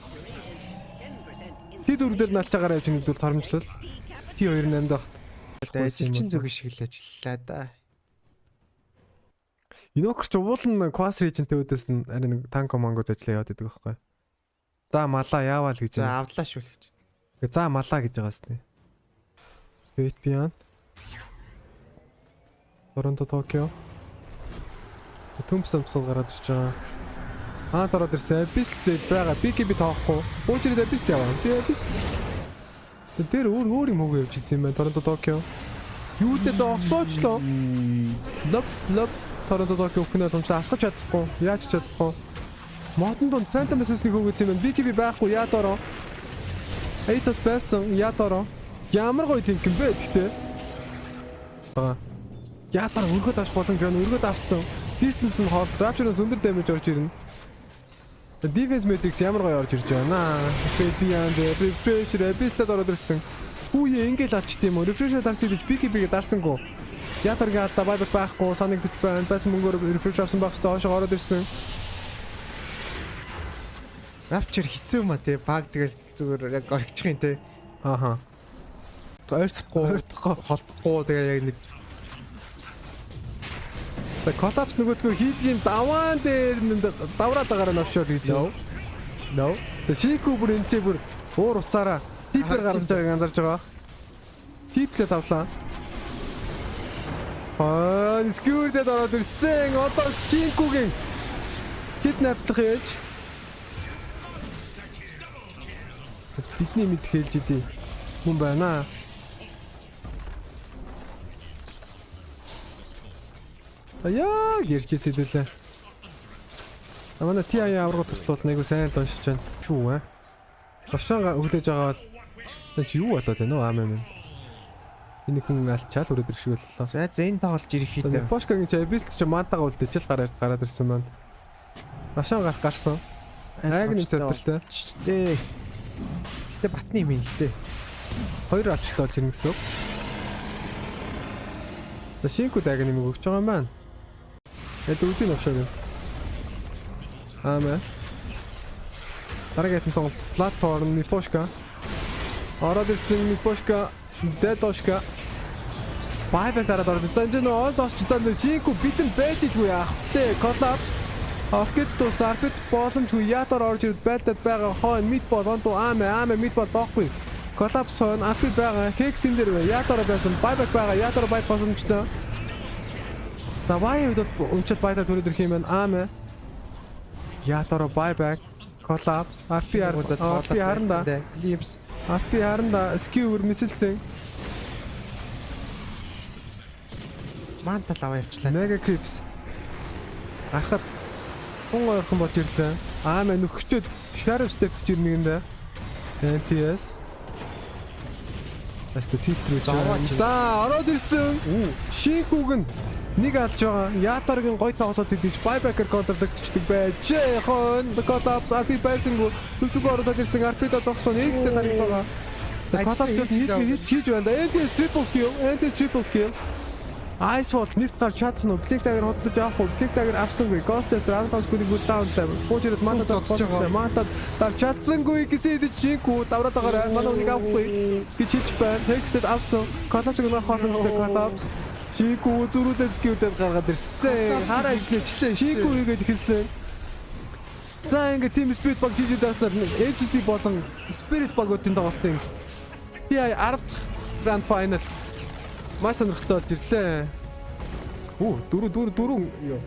Тэд үрдэл налж байгаараа явж нэгдвэл торомжлол. T2-8 дах. Эсэлчин зөв шиг л ажиллаа да. Инокерч уулын Quas Region-тэй үүдээс нь арай нэг танко манго зажлаа яваад идэг байхгүй. За малаа яавал гэж. За авлаа шүү л гэж. За малаа гэж байгаас нь. Wait beyond. Торонто Токио. Tombstone гараад ирж байгаа. Ороод ирсэн. Beast байгаа. BKB тоохгүй. Бүүчрээд Beast яваа. Beast. Тэр өөр юм уу явж ирсэн юм байна. Торонто Токио. Юутэй зогсоочлоо. Лоп Торонто Токио хөнөө томчтой алхаж чадахгүй. Яаж чадахгүй. Модон донд Phantom Assassin-ыг хөгөөц юм байна. BKB байхгүй. Яатороо. Эйтос байсан. Яатороо. Ямар гоё линк юм бэ гэхдээ. Яатороо өргөд авах боломж байна. Өргөд авцсан. Distance нь хол. Rapture-ын өндөр damage орж ирнэ. Defense Matrix ямар гоё орж ирж байна. Beyond Refresher Beast-д ороод ирсэн. Хүүе ингээл алчт юм уу? Refresher дарсан гэж BKB-гээ дарсангүй. Ятарга та байхгүй санагдчих байна. Байсан мөнгөөр Refresher авсан байх хэвээр хоошоо ороод ирсэн. Rapture хэцүү юм а те. Баг тэгэл зүгээр яг орчих юм те. Ааха. Ойртохгүй холбохгүй тэгээ яг нэг Collapse нөгөөдгөө хийдгийн даваан дээр давраад байгаараа навчвал гэж. No. За Шинко бүр энэ ч бүр уур уцаараа типээр гаргаж байгааг анзаарч байгаа. Типлээ тавлаа. Скүүрдэд ороод ирсэн. Одоо Шинкогийн киднаплах яаж? Бидний мэд хэлж идэв. Хүн байна. Яг ярьжсэн хэдүүлээ. Манай TI аврагт туслал нэг сайн л уншиж байна. Чүү аа. Рошонга өглөөж байгаа бол энэ чи юу болоод байна вэ аа мэн. Энэ хүн алчаал өрөөд ирэх шиг боллоо. За зэн тоглож ирэх хийдэ. Пошкагийн чи Абилт ч мантагаа үлдээчихэл гараад ирсэн маань. Рошон гарсан. Аяг нэм цэвэртэй. Тэ. Тэ батны юм л дээ. 2 авчлаа болж ирнэ гэсэн. Шинку даг нэм өгч байгаа юм байна. Яд үгүй навшаа гэн. Аамаа. Дараагийн сонголт платформ Мипошка. Ороод ирсэн Мипошка, Дедошка. Байбал дараад ороод зэн нөө олдоос ч зэн Шинку битэн байж илгүй яах вэ? Коллапс. Аркет тус аркет боломжгүй ятар орж ирд байлдаад байгаа хойно мидбол онтуу аамаа мидбол доохгүй. Коллапс хон аркет байгаа хексин дээр ятар байсан байбак байгаа ятар байт боломжтой. Давай удаа унчаад байдаа төрөд ирэх юм байна аамаа. Ятар байбак коллапс арпи харанда клипс арпи харанда скивер мисэлсэн. Мантал аваа явчлаа. Мега крипс. Ахад гон ойрхон болж ирлээ. Аамаа нөхчөд Sharp step гэж ирнэгэндээ. NTS. Аста тилтрүү Зовооч. Да ороод ирсэн. Шинкуг нь нэг алж байгаа. Ятаргийн гой тоглолт хийж байбакер контрлогдчихдаг байж. Хон коллапс арпи байсангүй. Түлхүүг ороод ирсэн арпида зогсон X-тэй тарих байгаа. Коллапс хийж хийж байна. NTS triple kill. Icefall нефт гарч чадах нь Black Dagger хөдлөж авах уу? Black Dagger авсангүй. Ghost Chapter 15-г бүр даунтай. Буужраад мантад зогсож мантад дарж чадсангүй гэсэн Шинку давраад байгаа. Манай үнийг авахгүй. Би чилж байна. Hexted авсан. Collapse-ыг нөх хоолойтой Collapse. Шинку зүрүүлээд скиудэд гаргаад ирсэн. Хараа ижлээчлээ. Шинку хийгээд эхэлсэн. За ингээд Team Spirit баг жижиг зааснаар HD болон Spirit багуудын тоглолтын TI 10 дахь Grand Final маш сонирхолтой болж ирлээ. Дөрөв ёо.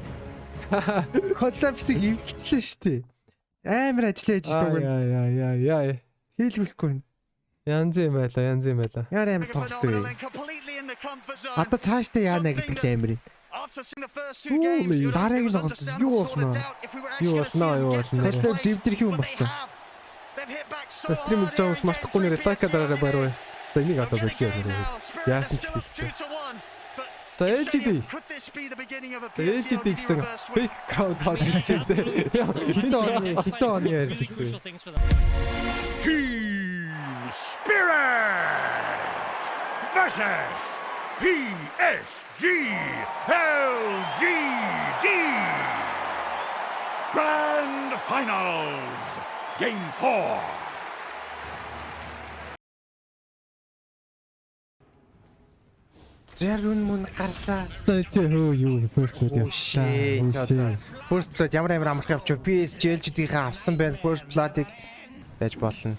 Коллапсыг эвлэлцлээ штэ. Амар ажиллаж байгаа. Яа. Хийлгүүлэхгүй. Янз юм байла. Яар амар тоглолттой. Одоо цаашдаа яана гэдэг л амар юм. Дараагийн тоглолт юу болно? Коллапс эвдэрх юм болсон. Стримс Джонс мартахгүй нэр лайка дараарай барай. За энийг одоо болчихё. Яасан ч хэлчих. За LGD гэсэн fake crowd орж ирж байна. Хитэн оны ярьж. Team Spirit versus PSG LGD. Grand Finals, Game 4. Зэр мөн гарлаа. За юу first blood яваа. First blood ямар амарх явчих. PSG LGD-ийн авсан байна. First blood-ыг байж болно.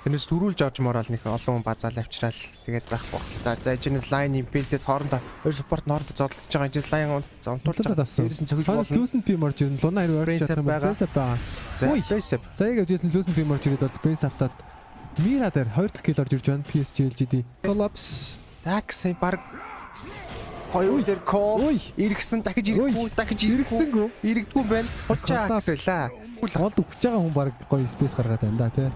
Тэрнээс төрүүлж орж морал нэг олон хүн базаал авчраал тэгээд байх багталтаа. За Genesis Line импэлтэд хоорондоо хоёр спорт хоорондоо зодолж байгаа. Genesis Line зонтуулж авсан. Дээрээс нь цогж болно. Loosen P марж ирэн Луна 2 орж байгаа юм байна. За яг Jason Loosen P марж ирээд бол Prince автаад Mira дээр 2 дахь kill орж ирж байна. PSG LGD. Collapse. Закс баг хоёр дээр кол иргсэн дахиж иргэсэнгүү иргэдэггүй байна. Хучаа гэсэлээ. Голд өгч байгаа хүн баг гоё спейс гаргаад байна да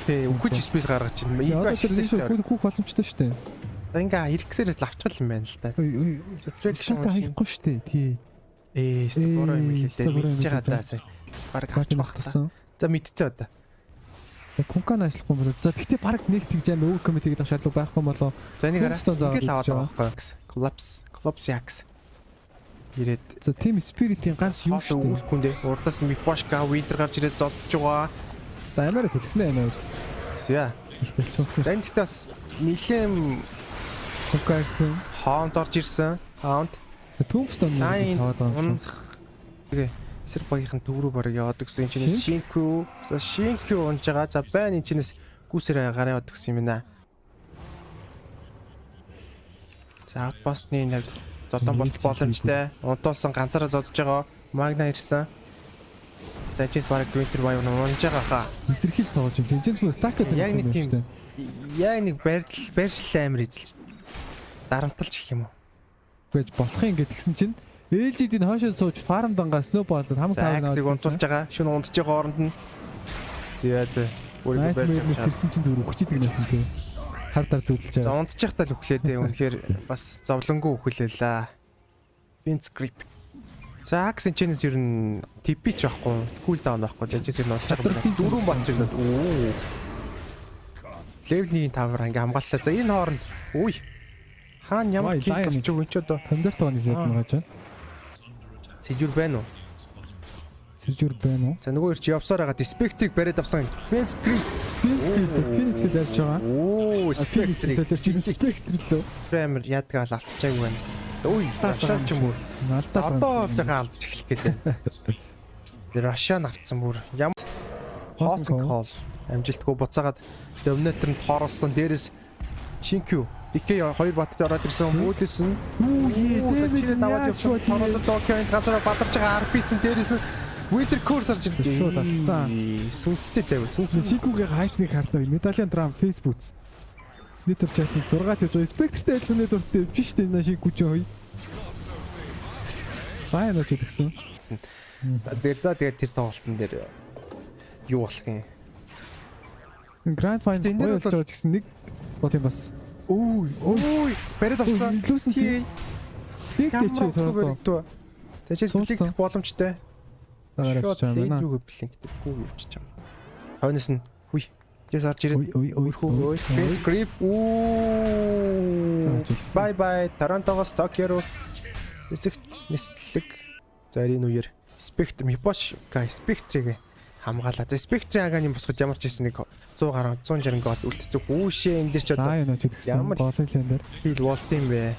тий. Өгч спейс гаргаж чинь. Хүүх боломжтой шүү дээ. За ингээ иргэсээр л авчихл юм байна л да. Reflection хийхгүй шүү дээ. Тий. Стогоро юм хэлээ. Мэдж байгаа даа сая. Баг авч багтсан. За мэдчихэ одоо. Кункан ажиллахгүй юм байна. За тэгтээ баг нэг тэгж амар өвөг комит хийгээд шаардлага байхгүй юм болоо. За энийг хараа. Ингээл аваад байгаа байхгүй. Collapse X. Ирээд за Team Spirit-ийн ганц юу шүү дээ. Үлэхгүй дээ. Урдаас Мипошка Winter гарч ирээд зодж байгаа. За амаараа төлөхнэ амаа. За. Ихтэй чонсны. За энэ тэгтээс нилэм Кункарсан хаунд орж ирсэн. Хаунд. Tombstone аваад байгаа. Тэгээ. Эсрэг багийнхан төв рүү бараг яваад гэсэн чинь Шинку. За Шинку унж байгаа. За байна энэ чинээс гүсээр гараа яваад гэсэн юм байна. За аутпостны нэг зодон болт боломжтой. Унтуулсан ганцаараа зодж байгаа. Магна ирсэн. За чис бараг Winter Wave унж байгаа хаа. Илэрхийлж тоглож юм. Тэнцэнс бүр стак гэдэг юм байна шүү дээ. Яг нэг байршлал амар эзэлж дарамталж гэх юм уу. Байж болох юм гэд гисэн чинь ээлжид энэ хоошоо сууж фарм дангаа сноуболд хамаг За тавнаа. Axel-ийг унтуулж байгаа. Шүн унтж байгаа хооронд нь. Зяа зэ. Өөрийгөө барьж Найтмэрнээс авчаа. ирсэн чинь зүгээр өгчихэд гэнэсэн тий. Хардаар зөвлөж За байгаа. унтж байхдаа л үхлээдээ үнэхээр бас зовлонгүй үхлээлээ. Vince Grip. За Axel Chance ер нь TP ч байхгүй. Cool down байхгүй. Жажис ер нь олж байгаа юм. Дөрвөн бат юм. Оо. Level 1-5 ингээ хамгааллаа. За энэ хооронд үй. Хаана ямар Ой, кил Lion. болчих вэ ч одоо. Кондер тооны лээд байгаа ч. Сэжүр байна уу? Сэжүр байна уу? За нөгөө ирч явсаар байгаа Spectre-ийг бариад авсан. Vince Grip. Феникс барьж байгаа. Оо, Феникс Spectre-ийг тэр чинь Спектр лөө. амар ядгаа алдчихаагүй байна. Үй, Рашан ч юм уу. Алдаад Одоо явж алдаж эхлэх гээд байна. Рашан авцсан бүр. Ямар Хосинг Холл амжилтгүй буцаагаад Dominator нь тооруулсан. Дээрээс Shinkyu DK 2 баттай ороод ирсэн. Үүдээс нь Дэвид даваад явсан. Торонто Токионд газар бадарч байгаа RP-ийн дээрээс нь Winter Course орж ирлээ. Шууд алсан. Сүнстэй заяа. Сүнсний Сикугийн хайтныг хардаа медальон драм фейсбુક. Нэтер чатнд 6 тавьж байгаа. Спектртэй айлхны дуртай явж штэ энэ шиг гүч хой. Сайн очиж гисэн. тэгээд тэр тоглолтын дээр юу болох юм? Grand Final Тэ энэ болж бол- байгаа гэсэн нэг бод юм бас. Үй, бариад авсан. Илүүсэн Тий. Лиг гэж тоороо. За чи блинк Суулсан. боломжтой. Дагаар авч байгаа юм байна. Рүүгээ блинктэйгүү явчих чам. Хойноос нь хүй. Яс орж ирээд. Ой. Face grip. Уу. Bye bye. Торонтогоос Токио руу эсэх нислэг. За энэ үеэр Spectre Miposh guys Spectre-ийг хамгаалаа. За Spectre аганы босгож ямар ч хэсэг нэг 100 гаруй 160 гол үлдчихв. Үүшээ энэ дэр ч одоо Даан очиж гисэн. Ямар- Болын лэн дээр. хил болт юм бэ.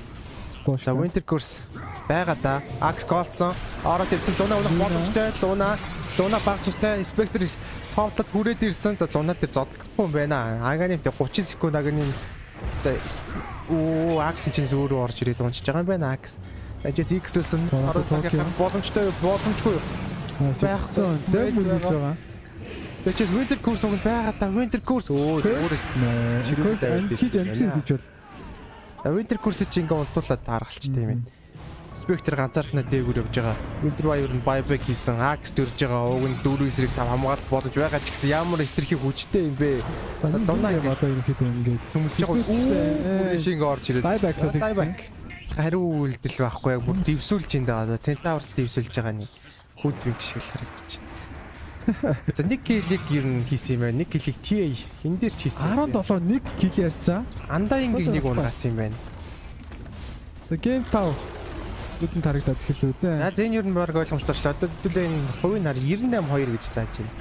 За Winter Course байгаа да. Axe голцсон. Ороод ирсэн Луна унах боломжтой. Луна баг цустай Spectre хавтад хүрээд ирсэн. За Луна дээр зодохгүй юм байна. Аганы 30 секунд аганы за Axe чинь өөрөө орж ирээд унчиж байгаа юм байна. Axe. Ажис X төлсөн. Ороод гарах боломжгүй. Байхсан. Зөв мөн хийж байгаа. Тэчээс Winter Course уг байгаа да. Winter Course. Шикос хийж амжсан гэж бол. За Winter Course чи ингээ унтуулаад тааргалчтай юм байна. Spectre ганцаархнаа дээгүүр явж байгаа. Winter Wire нь buyback хийсэн. Axe дөрж байгаа. Уг нь 4 эсрэг 5 хамгаалт болж байгаа ч гэсэн ямар хитрхи хүчтэй юм бэ. Луна юм одоо ерөнхийдөө ингээд Цөмөлж байгаа. Шинэ ингээ орж ирээд. Buyback л хийсэн. Buyback. Хариу үйлдэл байхгүй яг бүр дэвсүүлж ин даа. Centaur-т дэвсүүлж байгаа нэг хүүдвиг шиг л харагдчих. За нэг киллийг ер нь хийсэн юм байна. Нэг киллийг TA хин дээр ч хийсэн. 17 1 кил ярьсан. Андаингийг нэг унгаас юм байна. За game power бүдэн тарагдаад эхэллээ дээ. За зэн ер нь баг ойлгомжтой шүү. Одоо хэдүүлээ энэ хувийн нар 98-2 гэж зааж байна.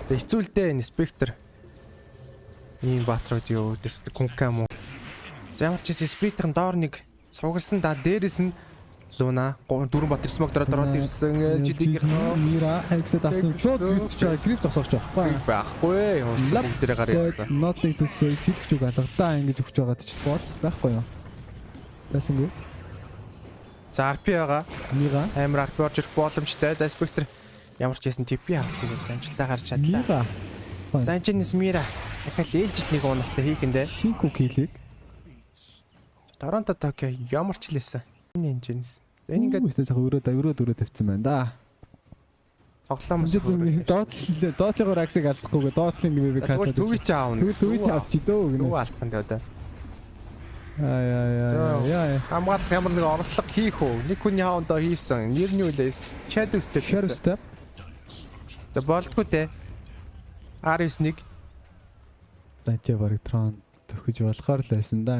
Тэгээ хэцүүлдэ энэ Spectre. Ийм баатрууд юу өдөөс Кункам уу. За ямар ч гэсэн Spectre-ийн доор нэг цугласан да дээрэс нь Луна 4 бат ирсмог дороод ирсэн жилийн Мира хексэд авсан шууд гэрч байгаа скрип зогсоож байгаа байхгүй. Лап дээр гараад байхгүй. Nothing to say хэлж үг алгадаа ингэж өгч байгаа ч бод байхгүй юу. Тэсэнгүй. За RP байгаа. Мира Амар RP орж ирэх боломжтой. За Spectre ямар ч байсан TP авах гэж амжилтаа гарч чадлаа. Мира. За энэ чинь Мира дахиад ээлжид нэг уналтаа хийхэндээ. Шинку килийг. Торонто Токио ямар ч лээсэн. Энэ инженс. Энэ ингээд ингээд өрөө тавьсан байна да. тоглоом Доотлогоор аксыг алдахгүйгээ доотлын нэмийг хатаад. төвий ч аавна. Төвий авчи дөө гэнэ. Төвөө алтан дээ. Яа. Хамгаалах ямар нэг орлого хийх үү? Нэг хүний хаандаа хийсэн. Нэр нь юу лээс? Shadow Step. Shadow Step. За болтгүй те. R91 Тачаа бараг трон төхөж болохоор л байсан да.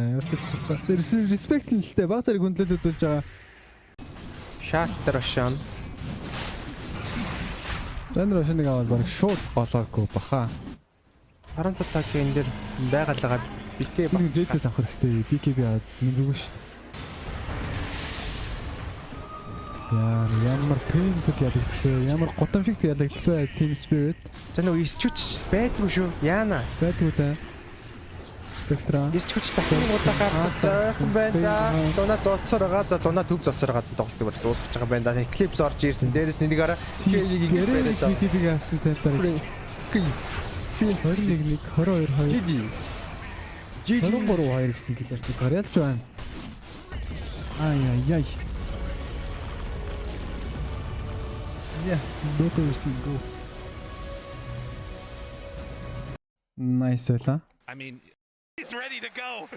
Респект л дээ. Баг зэрэг хөндлөл үзүүлж байгаа. Shaft Roshan. Зэн Рошныг аваад бараг шууд болоогүй баха. Торонто Токио энэ дэр байгалгаад BK Би дэжээс авах хэрэгтэй. BKB аваад нэггүй шүү дээ. Ямар painful ядагдлаа. Ямар гутамшигт ядагдлаа Team Spirit. За нөгөө ирчүүч байдгүй шүү. Яана. Байдгүй та. Spectra. Ирчүүч дахин удаагаар зойхон байна да. Луна зодсоор байгаа. За Луна төв зодсоор байгаа тоглолтыг бол дуусгаж байгаа байна да. Eclipse орж ирсэн. Дээрээс нэг араа Гэрээ BKB авсан тайлбар. Screen. 21 22 GG. 23 2 гэсэн гэлээр гарялж байна. Ай. Yeah, Dota versus Go. Nice байла. I mean, he's ready to go.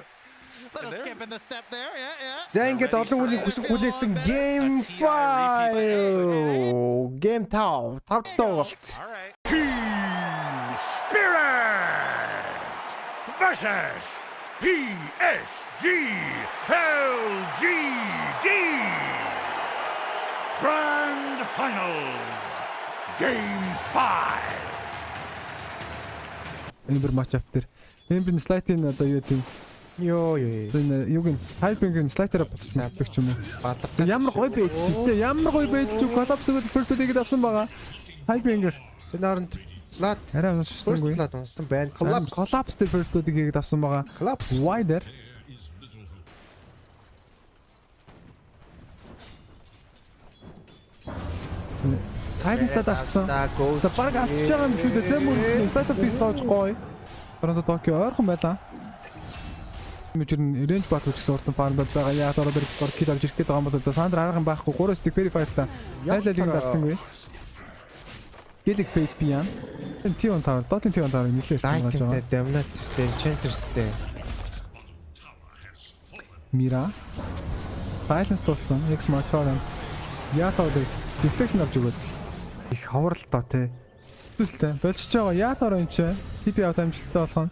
Little skip in the step there. Yeah. За ингээд олон хүний хүсэх хүлээсэн Game 5. Game 5. 5 дахь тоглолт. All right. Team Spirit versus PSG LGD. Grand Finals, Game 5. Ember match-up дээр Ember slide-ийн одоо юу гэдэг Йоо. юуг нь хайпинг слайдераа болчихсон авдаг ч юм уу. Бадлага. Ямар гоё байж тээ ямар гоё байж ч коллапс тэгээд first play-гээд авсан байгаа. Хайпинг Тэр оронд Влад арай first уншсангүй. Vlad унсан байна. Коллапс дээр first play-гээд авсан байгаа. Collapse. Wider Сайдстад авцсан. За баг авч байгаа юм шүү дээ. Тэм үү статус бис тоож гоё. Торонто Токио ойрхон байлаа. Мичрэн рейнж бат үчигсэн урдан фармд байгаа. Яг ороод ирэх кил авч ирэх гээд байгаа юм бол одоо Сандр арга байхгүй 3 стик verify-та айлалыг гарсангүй. Гэлэг фейк пиан. Тэн T1 тавар, Dotын T1 тавар нэлээд хийж байгаа. Like Dominator-тэй, Enchantress-тэй. Мира. Silence тулсан. X Mark-аар Ятаодээс deflection авч өгöd. Их ховролтой те. Зүйлтэй. Болчихж байгаа. Ятаар энэ ч TP авт амжилттай болгоно.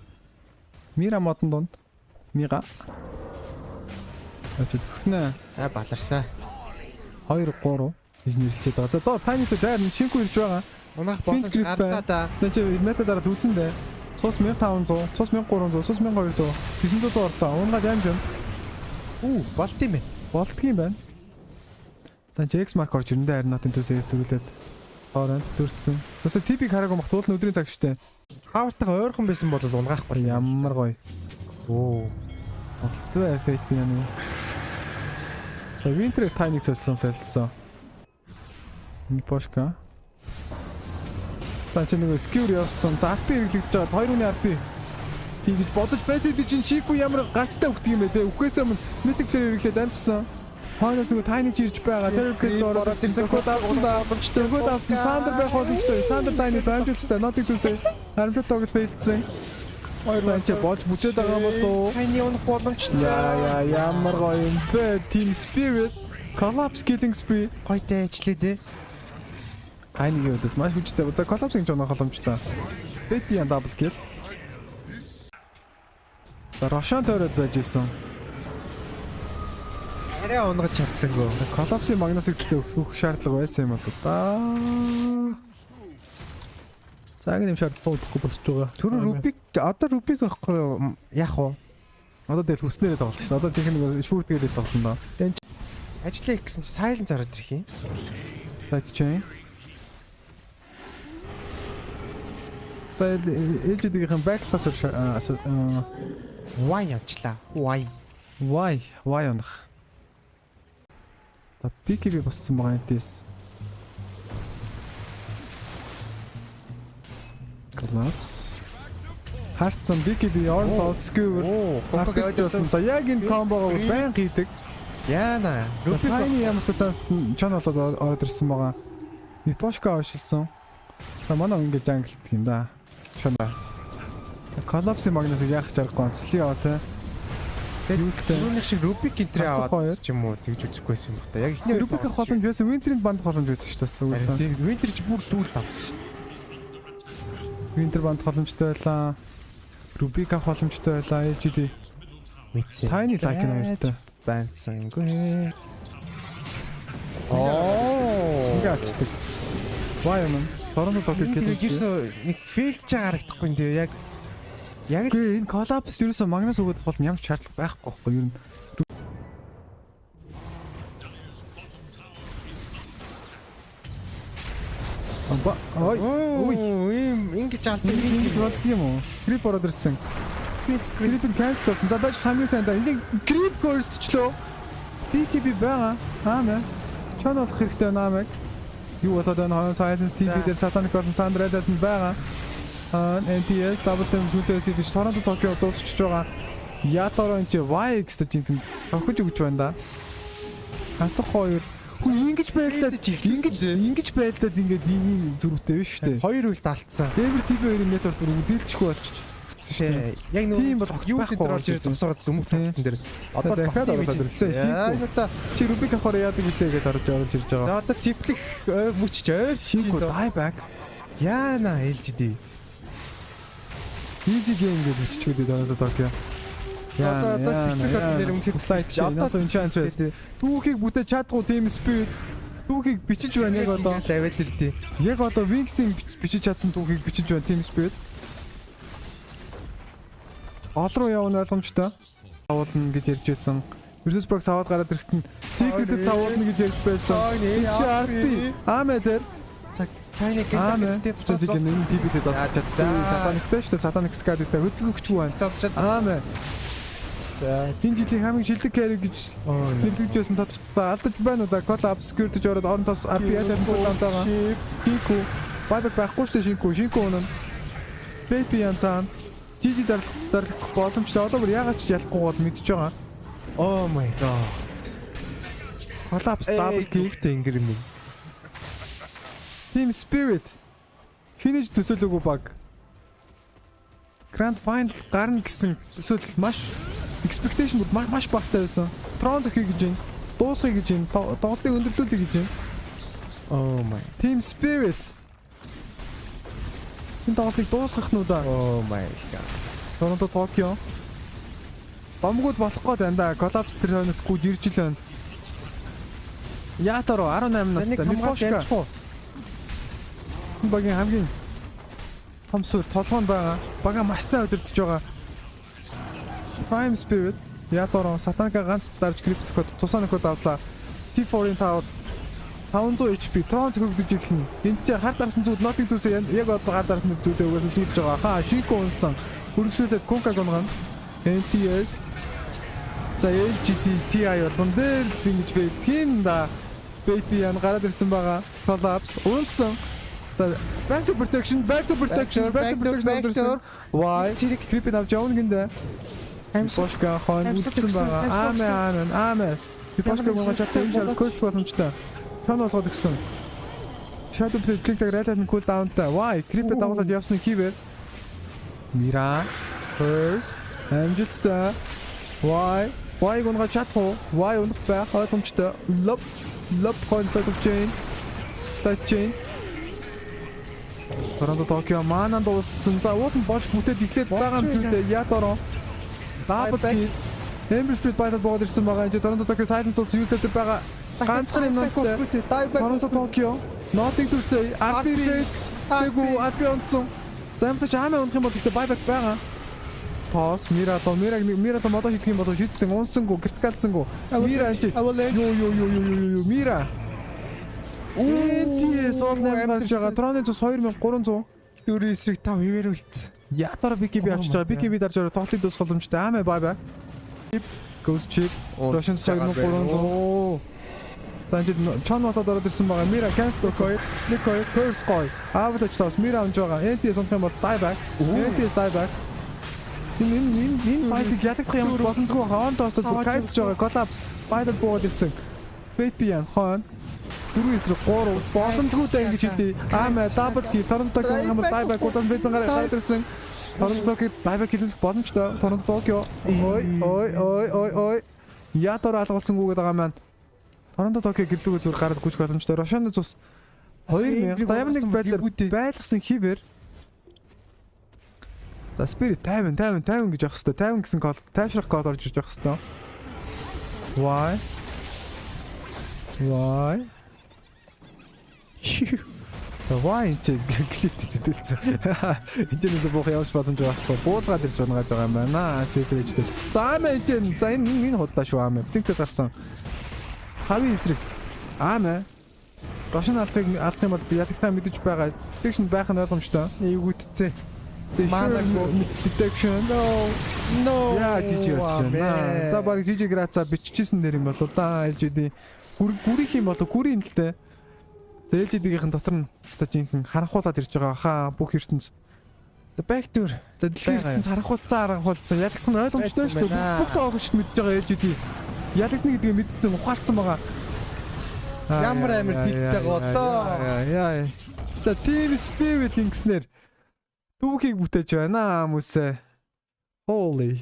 Мира модон донд. Мига. Очиж өгнө. За баларсаа. 2 3 хийж нэрлчихэд байгаа. За доор Tiny дээр нь Чинку ирж байгаа. Унах боломж гарлаа да. Тэгээ чи мета дараа үзэн дээ. Цус 1500, цус 1300, цус 1200, 900 орлоо. Унгаа дамж юм. Болт юм бэ? Болдгийн байна. За X mark орж ирэндээ харин нотын төсөөс зүгэлээд хооронд зөрсөн. Тэсээ TP-г хараагүй мах туул нь өдрийн цаг штэ. Хавартайгаа ойрхон байсан бол унгаах бол Ямар гоё. Болттой эффект юм уу? За Winter Tiny солилцсон. Мипошка. Та чинь нэг skewer явсан. За RP хэрэглэж байгаа 2-ны RP. Хийж бодож байсан чинь Shiku ямар гарцтай өгдөг юм бэ те. Үхээс өмнө Mystic Flare хэрэглээд амжсан. Хойноос нэг Tiny ирж байгаа. Тэр ороод ирсэн код авсан да. Код авсан. Сандер байх боломжтой. Сандер Tiny амжилттай. Нотыг түсээ. Харамсалтай тоглож фейлдсэн. Хоёр ланч болж бүжээд байгаа болов. Tiny унах боломжтой. Яа ямар гоё юм бэ. Team Spirit. Collapse killing spree. Гойтой ажиллаа дээ. Tiny гэдэг маш хүчтэй. Одоо Collapse-ing ч унах боломжтой. Betty double kill. За Roshan төрөд байж исэн. Арай унгаж чадсангүй. Collapse-ing Magnus-ыг өгөх шаардлага байсан юм бол да. Цаг нэм шаардлага өгөхгүй босч байгаа. Түрүү Rubik байхгүй юу? Яах вэ? Одоо тэгэл хүснээрээ тоглож шүү. Одоо техник шүүртгээд тоглоно да. Ажлаа ихсэн чи Silence ороод ирэх юм. Side chain. LGD-ийн backpass Why явчлаа? Why онох. Та PKB боссон байгаа энэс. Collapse. Хартсан PKB орно skewer. За яг энэ комбогоо байн хийдэг. Яна. Tiny ямар ч цаас чон болоод ороод ирсэн байгаа. Мипошка ошилсан. Та манай ингэж англидаг юм да. Чоноо. Collapse Magnus-ыг яах чаргагүй онцлоо яа те. Түрүүний шиг Rubik энтрээ аваад ч юм уу тэгж үзэхгүйсэн юм байна. Яг ихний Rubik-ийн боломж байсан, Winter-ийн банд боломж байсан шүү дээ. Winter ч бүр сүүлд авсан шүү дээ. Winter банд боломжтой байлаа. Rubik авах боломжтой байлаа. LGD. Мэдсэн. Tiny like нь хоёртой. Бандсан юмгүй. Ингээ алчдаг. Why юм? Торонто Токио гэдэг нэг фейлдж байгаа харагдахгүй нэ яг л энэ Collapse ерөөсөө Magnus өгөх бол ямар ч шаардлага байхгүй байхгүй юу? ингэж алдаг ингэж болд юм уу? Creep ороод ирсэн. Creep-ийг cancel болсон. За байж хамгийн сайн да. Ингээ Creep гөрсчлөө. PTB байгаа. Мэ. Чон болох хэрэгтэй намайг. Юу болоод байна? Silence TV дээр Satanic Golden Sandra-д байгаа. NTS double time шүтээс идэж Торонто Токио дуусчихж байгаа. Ятаро энэ YX гэж тохиж өгч байна да. Хасах хоёр Хүү ингэж ингэж байлдаад ингээд ийм зүрхтэй биш үү? Хоёр үл далтсан. Эвэр TV 2-ын нэтворк бүр дийлдэшгүй болчихчих. Тий. Яг Тийм нөгөө бол юу байхгүй дээр орж ирж зогсоогод зүмх тань дээр. Одоо дахиад ороод ирлээ. Яа одоо Чи Рубик авахаар яадаг үлээ гэж орж ирж байгаа. за одоо типлэх мөчч ойр Шинко buyback. Яана LGD. Easy game гэж биччихээд байна Токио. Одоо типлэх нэр үнэхээр слайд чи одоо enchantment. Түүхийг бүтээж чадгүй team spirit. Түүхийг бичиж байна яг одоо. лавел ирдээ. Яг одоо Wings-ийн бичиж чадсан түүхийг бичиж байна team spirit. Ол руу явна ойлгомжтой. Тавуулна гэж ярьж байсан. Versus Prox аваад гараад ирэхэд нь Secret-д тавуулна гэж ярьж байсан. Чи RP. Амэ дээр. Таны Амэ. гэнэ Тэжиг энэ TP-д зодож чадсан. Сатаниктэй шүү дээ. Satanic Sky-д хөдөлгөгчгүй байна. зодчод. Амэ. Энэ жилийн хамгийн шилдэг carry гэж хэлж байсан тодорхой алдаж байна уу да collapse security ороод оронтоос RP яадаг болоотойгоо. Шинку. Байбак байхгүй шүү дээ Шинку өнөө. Baby янцаа. Жижиг зарлах боломжтой. Одоо бүр ягаад ч ялахгүй бол мэдж байгаа. Oh my god. Collapse double kill. Гэхдээ ингэр юм. Team Spirit. Хинэж төсөөлөөгүй баг. Grand Final гарна гэсэн төсөөлөл маш expectation маш багтаа байсан. Tron зохиё гэж юм. Дуусгая гэж юм. Тоглолтыг өндөрлүүлэе гэж юм. Oh my. Team Spirit. Энэ тоглолтыг дуусгах нь удаа. Oh my god. Торонто Токио. Бомгууд болох гээд байна да. Collapse тэрнээс гүйж ирж л байна. Ятаро 18 настай. Микошка. Багийн хамгийн том суурь толгойн байгаа. Бага маш сайн өдөрдөж байгаа. Prime Spirit. Ятаро Сатанка ганц дарж крип зөхөд цусаа нөхөд авлаа. T4-ийн тав 500 HP Tron зөхөгдөж эхэлнэ. Энд чи хар дарсан зүуд нотыг төсөө яг одоо хар дарсан зүудээ угаасаа зүудж байгаа. Хаа Шинко унсан. Хөргөжлүүлээд Кунка гонгон. NTS. За LGD TI болгон дээр ингэж вэ. Тийм да. Baby ян гараад ирсэн байгаа. Collapse унсан. Back to protection. Why? Creep авч явна гиндэ. Пошка хон үлдсэн байгаа. Амэ. Пошка гоо чаттай энэ жал кост боломжтой. Тон болгоод гисэн. Shadow Blade click-ийг райлын cool down-тай. Why? Creep дагуулад явсан кивэр. Мира. Curse. Амжилттай. Why? Why гоо чадах. Why унах байх ойлгомжтой. Lob контакт chain. Slide chain. Торонто Токио маанаа дууссан. За уулын болж бүтээд эхлээд байгаа юм шүү дээ. Ятаро. Double kill. Ember Spirit байгаад боод ирсэн байгаа. Энэ Торонто Токио Silence тулц юусэд байгаа. Ганцхан юм надтай. Торонто Токио. Nothing to say. RP race. Тэгүү RP онцсон. Замсаж аамаа унах юм бол ихтэй buyback байгаа. Тоос Мира модоо шийдэх юм бол шийдсэн. Унсангүй, критикалцсангүй. Мира чи. Юу. Мира. NTS орноо гарч байгаа. Троны цус 2300. Дөрөв эсрэг 5 хിവэр үлдсэн. Ятара BKB авчиж байгаа. BKB дарж байгаа. Тоглолтыг дуусгах боломжтой. Аамаа bye. Ghost chip. Russian 2300. Таньд чон болоод ороод ирсэн байгаа. Мира cancel хоёр. Нэг хоёр curse гой. Аваач тоос Мира онж байгаа. NTS унах юм бол dieback. NTS dieback. Энэ fight-ийг ялагдах юм боломжгүй. Хаан тоостод кайфж байгаа. Collapse. Final боод ирсэн. Baby хон 4 эсрэг 3 боломжгүйтэй ингэж хэлээ. Аамаа double kill Торонто гэмээр dieback удаан битэн гараад ирсэн. Торонтог dieback хийх боломжтой. Торонто Токио. Ой. Ятар алгуулсангүйгээд байгаа маань. Торонто Токио гэрлүүгээ зүр гараад гүйж боломжтой. Рошоны цус 2000 Diamond байдлаар байлгасан хивэр. За Spirit 50 гэж явах хэвээр 50 гэсэн код тайвшрах код орж ирж явах хэвээр. Why? Why чи клипт зэдэлцээ. Эндээс буух явж боломж байхгүй. Буулгаад ирж унгаад байгаа юм байна. Сэлрэжтэй. За энэ худлаа шүү аамаа. Блинктэй гарсан. Хавийн эсрэг. Аамаа. Рошин алдах юм бол ялгтаа мэдэж байгаа. Detection байх нь ойлгомжтой. Эйгүүдцээ. Mana detection. No. Яа жижиг байна. За баг жижиг граца биччихсэн нэр юм болоо да. LGD гүрийнх юм болоо гүрийн л дээ. За LGD-ийн дотор нь стажинхэн харанхуулаад ирж байгаа хаа бүх ертөнц. За backdoor. За дэлхийн ертөнц харанхуулсан ялгт нь ойлгомжтой шүү дээ. Бүх тоогч мэдж байгаа LGD. Ялгдна гэдгийг мэдсэн ухаарсан байгаа. Ямар амар хиттэй голоо. Яа. За Team Spirit ингэснээр түүхийг бүтээж байна хүмүүсээ. Holy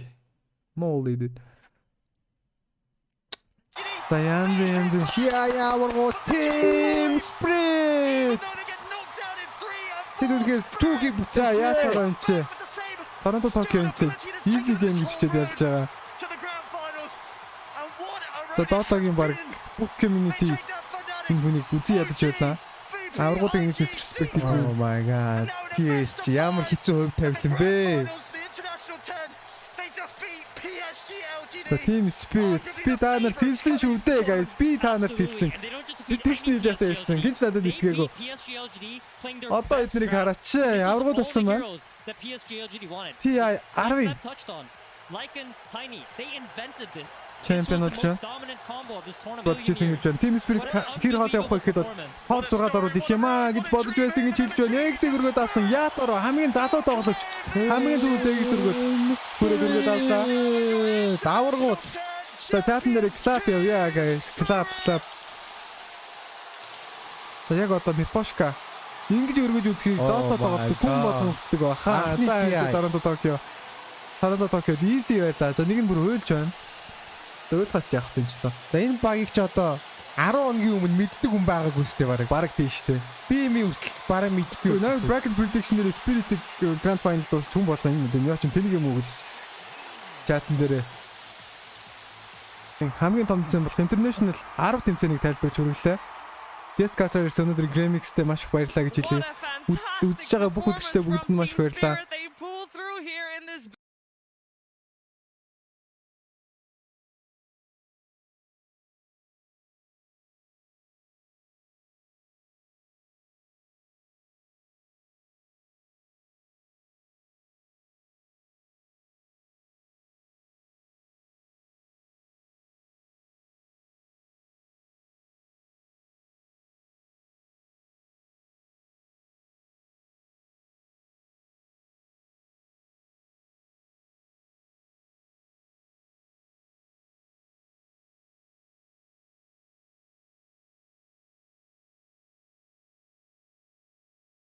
moly dude. За янз Ямар гоо Team Spirit. Тэдгээр түүхийг за яатаар юм чи. Торонто Токио юм чи. Easy game гэж чихэд ярьж байгаа. За Dota-гийн баг бүх community энэ хүнийг үзий ядаж байлаа. Аврагуудын ингэж disrespect Oh хийх. my god. PSG ямар хэцүү хувь тавилан бэ? За Team Spirit та нарт хэлсэн шүү дээ guys. Би та нарт хэлсэн. Би тэгсний жаатай хэлсэн. Гинч надад итгээгүй. Одоо эднийг хараач. Аврагууд болсон байна. TI 10. Чемпион болж байна. Бодчихсон гэж байна. Team Spirit хэр хоол явах вэ гэхэд бол хол 6-д оруулах юм аа гэж бодож байсан гэж хэлж байна. X өргөд авсан. Яатаар хамгийн залуу тоглогч. Хамгийн түрүүнд X өргөд. Хүрээд өргөд авлаа. Даваргууд. За чатан дээр clap явъя guys. Clap. За яг одоо Мипошка ингэж өргөж үзхийг Dota тоглох хүн болгон хүсдэг баха. За Торонто Токио. Торонто Токиод easy байлаа. За нэг нь бүр хуйлж байна. Өөрхөөс яах вэ ч тоо. За энэ багийг ч одоо 10 хоногийн өмнө мэддэг хүн байгаагүй шүү дээ Бараг тийш дээ. Би юм үстэл бараг мэдгүй. Наа bracket prediction дээр Spirit Grand Final дуусч хүн болох юм дээ. Яа ч тэнийг юм уу гэж чатан дээр хамгийн том тэмцээн болох International 10 тэмцээнийг тайлбарж хүргэлээ. Guest caster Sonodri Gremix-тэй маш их баярлалаа гэж хэлье. Үзэж байгаа бүх үзэгчдээ бүгд нь маш их баярлалаа.